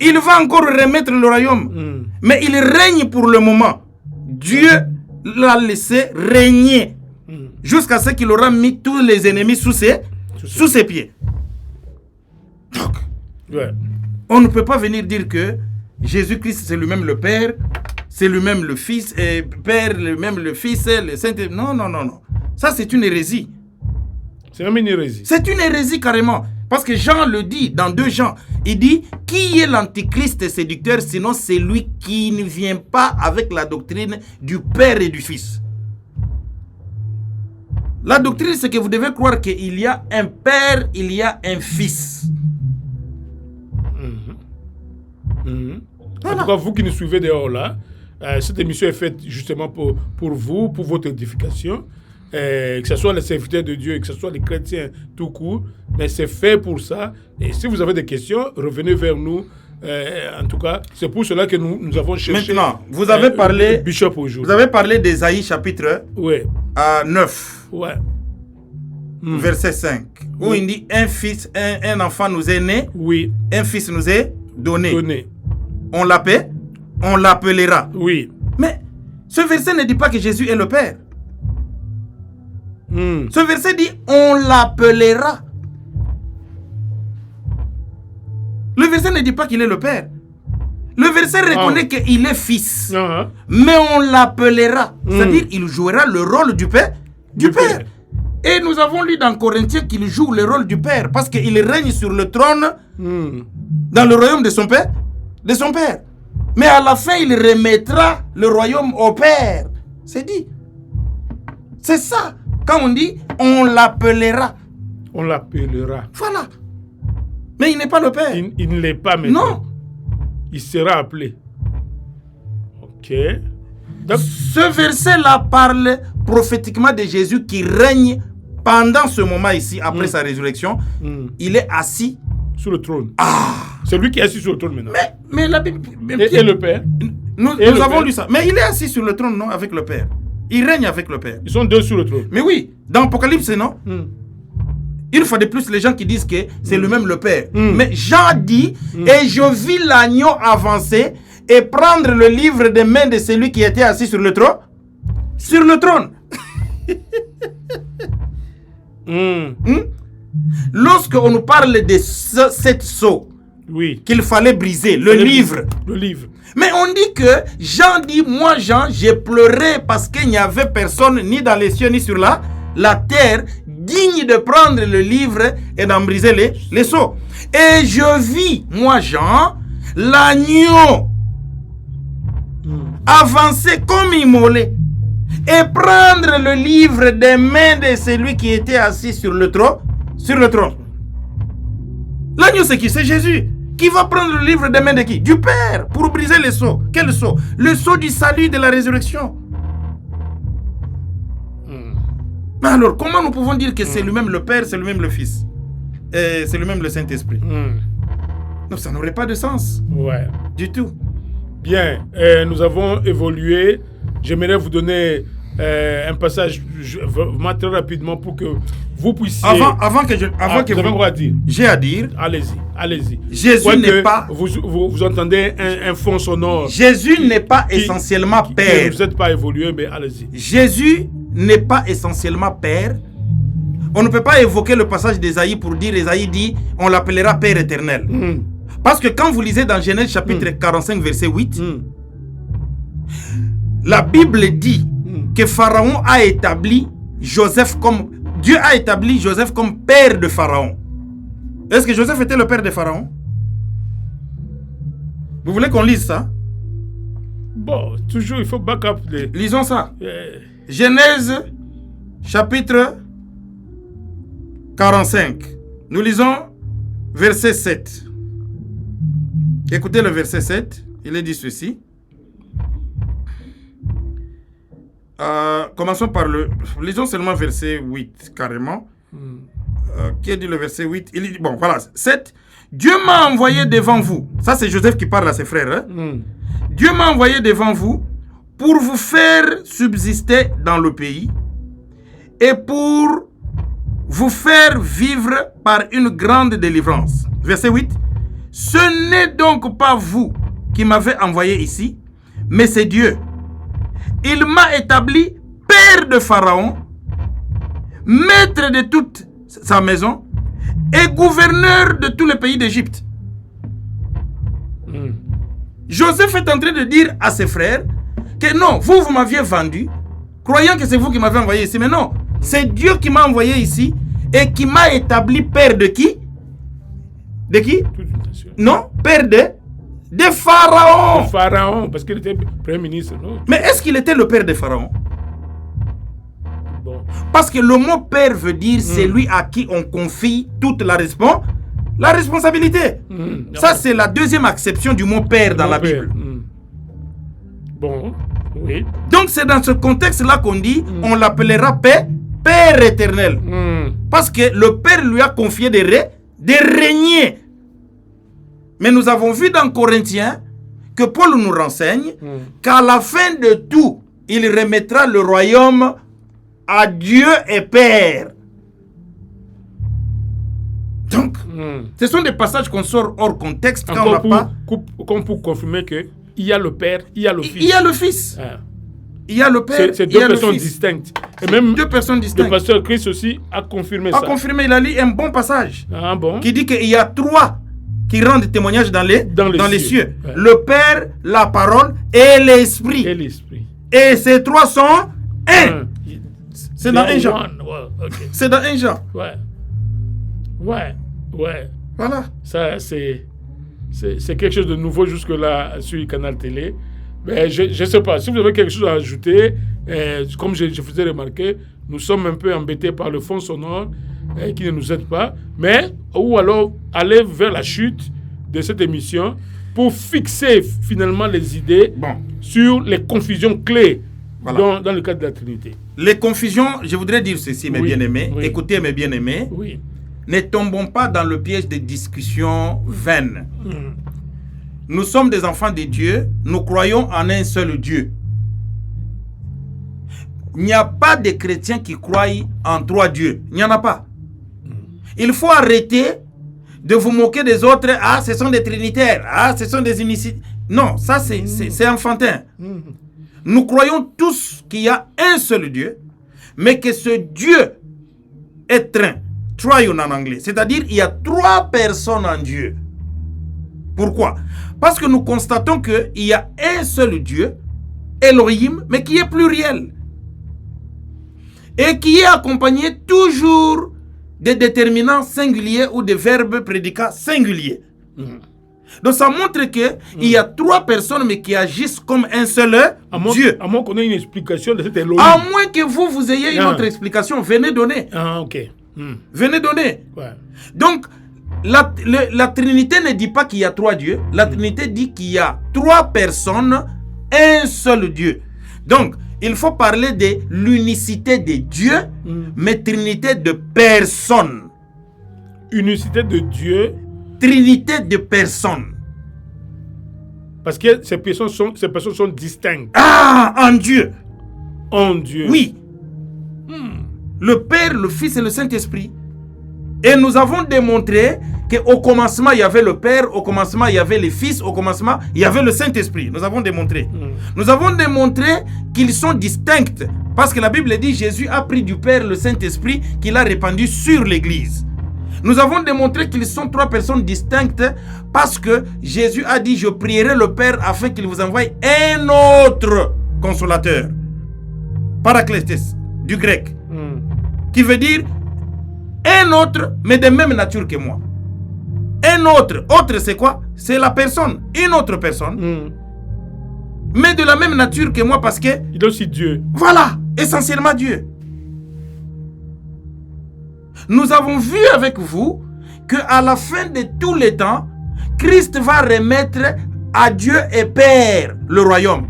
il va encore remettre le royaume. Mais il règne pour le moment. Dieu l'a laissé régner jusqu'à ce qu'il aura mis tous les ennemis sous ses pieds. Donc, on ne peut pas venir dire que Jésus-Christ c'est lui-même le Père, c'est lui-même le Fils, et Père, lui-même le Fils, le Saint-Esprit. Non. Ça c'est une hérésie. C'est même une hérésie. C'est une hérésie carrément. Parce que Jean le dit dans 2 Jean. Il dit, qui est l'antichrist séducteur sinon c'est lui qui ne vient pas avec la doctrine du Père et du Fils. La doctrine, c'est que vous devez croire qu'il y a un Père, il y a un Fils. En tout cas, vous qui nous suivez dehors là, cette émission est faite justement pour vous, pour votre édification. Que ce soit les serviteurs de Dieu, que ce soit les chrétiens tout court, mais c'est fait pour ça. Et si vous avez des questions, revenez vers nous. En tout cas, c'est pour cela que nous avons cherché. Maintenant, vous avez parlé, Bishop aujourd'hui. Vous avez parlé d'Ésaïe chapitre 9. Verset 5. Où il dit un enfant nous est né, un fils nous est donné. On l'appellera. Mais ce verset ne dit pas que Jésus est le Père. Ce verset dit on l'appellera. Le verset ne dit pas qu'il est le Père. Le verset reconnaît qu'il est Fils. Mais on l'appellera. C'est-à-dire il jouera le rôle du Père. Et nous avons lu dans Corinthiens qu'il joue le rôle du Père parce qu'il règne sur le trône dans le royaume de son Père. Mais à la fin, il remettra le royaume au Père. C'est dit. C'est ça. Quand on dit, on l'appellera. On l'appellera. Voilà. Mais il n'est pas le Père. Il ne l'est pas maintenant. Non. Il sera appelé. Ok. Donc, ce verset-là parle prophétiquement de Jésus qui règne pendant ce moment ici, après sa résurrection. Il est assis sur le trône. C'est lui qui est assis sur le trône maintenant. Mais la Bible... Et le Père. Nous avons lu ça. Mais il est assis sur le trône, non, avec le Père. Il règne avec le Père. Ils sont 2 sur le trône. Mais oui, dans Apocalypse, non. Une fois de plus, les gens qui disent que c'est lui-même le Père. Mais Jean dit, et je vis l'agneau avancer et prendre le livre des mains de celui qui était assis sur le trône. Sur le trône. Lorsque on nous parle de cette sceau, Oui. qu'il fallait briser, le livre. Le livre. Mais on dit que Jean dit, moi Jean, j'ai pleuré parce qu'il n'y avait personne ni dans les cieux ni sur la terre digne de prendre le livre et d'en briser les sceaux. Et je vis, moi Jean, l'agneau avancer comme immolé et prendre le livre des mains de celui qui était assis sur le trône. L'agneau, c'est qui? C'est Jésus. Qui va prendre le livre des mains de qui? Du Père, pour briser les sceaux. Quel sceau? Le sceau du salut, de la résurrection. Mais alors, comment nous pouvons dire que c'est lui-même le Père, c'est lui-même le Fils et c'est lui-même le Saint-Esprit? Non, ça n'aurait pas de sens. Ouais. Du tout. Bien, nous avons évolué. J'aimerais vous donner un passage vraiment très rapidement pour que vous puissiez... Avant que vous avez quoi à dire? J'ai à dire... Allez-y. Jésus n'est pas... Vous entendez un fond sonore. Jésus n'est pas essentiellement Père. Vous n'êtes pas évolué, mais allez-y. Jésus n'est pas essentiellement Père. On ne peut pas évoquer le passage d'Ésaïe pour dire, Ésaïe dit, on l'appellera Père éternel. Parce que quand vous lisez dans Genèse chapitre 45, verset 8, la Bible dit que Pharaon a établi Joseph comme... Dieu a établi Joseph comme père de Pharaon. Est-ce que Joseph était le père de Pharaon? Vous voulez qu'on lise ça? Bon, toujours, il faut back up les... Lisons ça. Genèse chapitre 45. Nous lisons verset 7. Écoutez le verset 7. Il est dit ceci. Commençons par lisons seulement verset 8 carrément. Qui a dit le verset 8? Il dit, bon voilà, 7. Dieu m'a envoyé devant vous. Ça c'est Joseph qui parle à ses frères. Dieu m'a envoyé devant vous pour vous faire subsister dans le pays et pour vous faire vivre par une grande délivrance. Verset 8. Ce n'est donc pas vous qui m'avez envoyé ici, mais c'est Dieu. Il m'a établi père de Pharaon, maître de toute sa maison et gouverneur de tout le pays d'Égypte. Joseph est en train de dire à ses frères que non, vous m'aviez vendu, croyant que c'est vous qui m'avez envoyé ici. Mais non, c'est Dieu qui m'a envoyé ici et qui m'a établi père de qui? De qui? Non, père de Pharaon. De Pharaon, parce qu'il était premier ministre, non? Mais est-ce qu'il était le père de Pharaon? Bon. Parce que le mot père veut dire c'est lui à qui on confie toute la responsabilité. Ça, c'est la deuxième acception du mot père dans la Bible. Bon, oui. Donc, c'est dans ce contexte-là qu'on dit on l'appellera Père éternel. Parce que le Père lui a confié de régner. Mais nous avons vu dans Corinthiens que Paul nous renseigne qu'à la fin de tout, il remettra le royaume à Dieu et Père. Donc, ce sont des passages qu'on sort hors contexte quand on n'a pas... Comme pour confirmer qu'il y a le Père, il y a le Fils. Il y a le Fils. Il y a le Père, c'est deux personnes distinctes. Et même deux personnes distinctes. Le pasteur Christ aussi a confirmé ça. A confirmé, il a lu un bon passage. Ah bon? Qui dit qu'il y a trois qui rendent témoignage dans les cieux. Ouais. Le Père, la parole et l'Esprit. Et ces trois sont un. C'est dans 1 Jean. C'est dans 1 Jean. Ouais. Voilà. Ça, c'est quelque chose de nouveau jusque-là sur le canal télé. Mais je ne sais pas. Si vous avez quelque chose à ajouter, comme je faisais remarquer, nous sommes un peu embêtés par le fond sonore qui ne nous aide pas. Mais, ou alors, aller vers la chute de cette émission pour fixer finalement les idées sur les confusions clés dans le cadre de la Trinité. Les confusions, je voudrais dire ceci, mes bien-aimés. Écoutez, mes bien-aimés. Ne tombons pas dans le piège des discussions vaines. Nous sommes des enfants de Dieu. Nous croyons en un seul Dieu. Il n'y a pas de chrétiens qui croient en 3 dieux. Il n'y en a pas. il faut arrêter de vous moquer des autres. Ah, ce sont des trinitaires. Ah, ce sont des initiés. Non, ça c'est enfantin. Nous croyons tous qu'il y a un seul Dieu, mais que ce Dieu est triune en anglais. C'est-à-dire il y a 3 personnes en Dieu. Pourquoi? Parce que nous constatons qu'il y a un seul Dieu, Elohim, mais qui est pluriel. Et qui est accompagné toujours des déterminants singuliers ou des verbes prédicats singuliers. Donc ça montre qu'il y a 3 personnes mais qui agissent comme un seul Dieu. À moins qu'on ait une explication de cet Elohim. À moins que vous ayez une autre explication, venez donner. Ah, ok. Venez donner. Ouais. Donc, la Trinité ne dit pas qu'il y a 3 dieux. La Trinité dit qu'il y a 3 personnes, un seul Dieu. Donc, il faut parler de l'unicité de Dieu, mais Trinité de personnes. Unicité de Dieu. Trinité de personnes. Parce que ces personnes sont distinctes. Ah, en Dieu. En Dieu. Oui. Le Père, le Fils et le Saint-Esprit. Et nous avons démontré qu'au commencement, il y avait le Père, au commencement, il y avait le Fils, au commencement, il y avait le Saint-Esprit. Nous avons démontré. Nous avons démontré qu'ils sont distincts. Parce que la Bible dit Jésus a pris du Père le Saint-Esprit qu'il a répandu sur l'Église. Nous avons démontré qu'ils sont 3 personnes distinctes parce que Jésus a dit « Je prierai le Père afin qu'il vous envoie un autre consolateur. » Paraclétos, du grec. Qui veut dire un autre, mais de même nature que moi. Un autre. Autre, c'est quoi? C'est la personne. Une autre personne. Mais de la même nature que moi parce que... Il est aussi Dieu. Voilà, essentiellement Dieu. Nous avons vu avec vous qu'à la fin de tous les temps, Christ va remettre à Dieu et Père le royaume.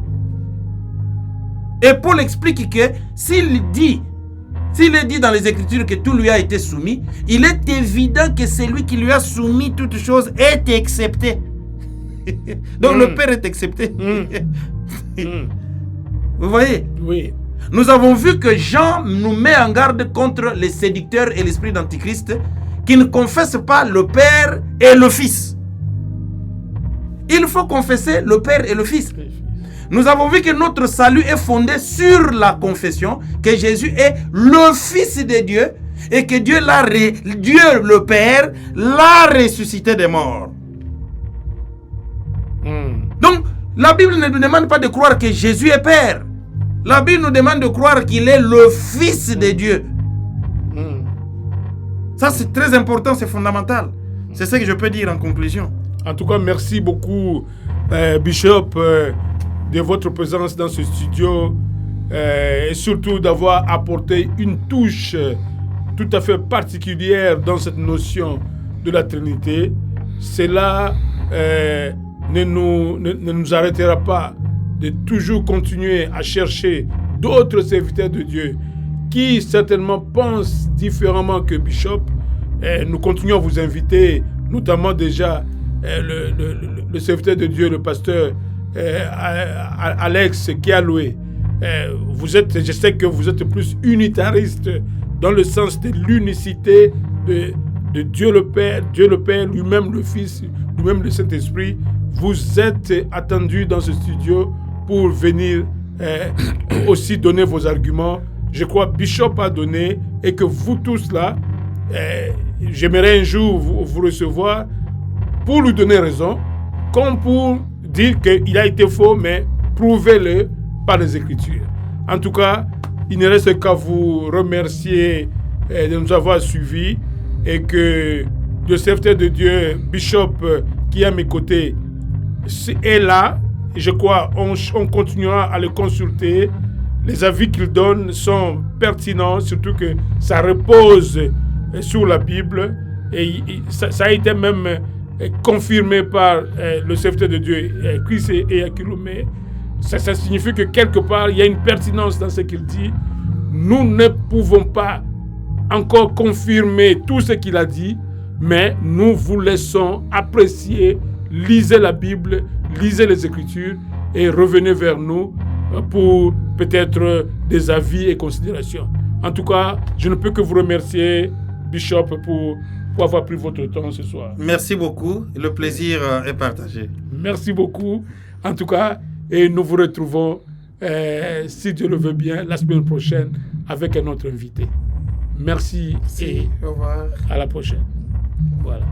Et Paul explique que s'il est dit dans les Écritures que tout lui a été soumis, il est évident que celui qui lui a soumis toutes choses est accepté. Donc le Père est accepté. Vous voyez? Oui. Nous avons vu que Jean nous met en garde contre les séducteurs et l'esprit d'Antichrist qui ne confessent pas le Père et le Fils. Il faut confesser le Père et le Fils. Nous avons vu que notre salut est fondé sur la confession que Jésus est le Fils de Dieu et que Dieu le Père l'a ressuscité des morts. Donc, la Bible ne nous demande pas de croire que Jésus est Père. La Bible nous demande de croire qu'il est le Fils de Dieu. Ça, c'est très important, c'est fondamental. C'est ce que je peux dire en conclusion. En tout cas, merci beaucoup, Bishop, de votre présence dans ce studio et surtout d'avoir apporté une touche tout à fait particulière dans cette notion de la Trinité. Cela ne nous arrêtera pas de toujours continuer à chercher d'autres serviteurs de Dieu qui certainement pensent différemment que Bishop. Nous continuons à vous inviter, notamment déjà le serviteur de Dieu, le pasteur Alex Kialoué. Je sais que vous êtes plus unitariste dans le sens de l'unicité de Dieu le Père, lui-même le Fils, lui-même le Saint-Esprit. Vous êtes attendus dans ce studio pour venir aussi donner vos arguments. Je crois que Bishop a donné et que vous tous là, j'aimerais un jour vous recevoir pour lui donner raison, comme pour dire qu'il a été faux, mais prouvez-le par les Écritures. En tout cas, il ne reste qu'à vous remercier de nous avoir suivis et que le serviteur de Dieu, Bishop, qui est à mes côtés, est là. Je crois on continuera à le consulter. Les avis qu'il donne sont pertinents, surtout que ça repose sur la Bible. Et ça a été même confirmé par le serviteur de Dieu, Chris et Akilomé. Ça signifie que quelque part, il y a une pertinence dans ce qu'il dit. Nous ne pouvons pas encore confirmer tout ce qu'il a dit, mais nous vous laissons apprécier. Lisez la Bible, lisez les Écritures et revenez vers nous pour peut-être des avis et considérations. En tout cas, je ne peux que vous remercier, Bishop, pour pour avoir pris votre temps ce soir. Merci beaucoup. Le plaisir est partagé. Merci beaucoup. En tout cas, et nous vous retrouvons, si Dieu le veut bien, la semaine prochaine avec un autre invité. Merci et Au revoir. à la prochaine. Voilà.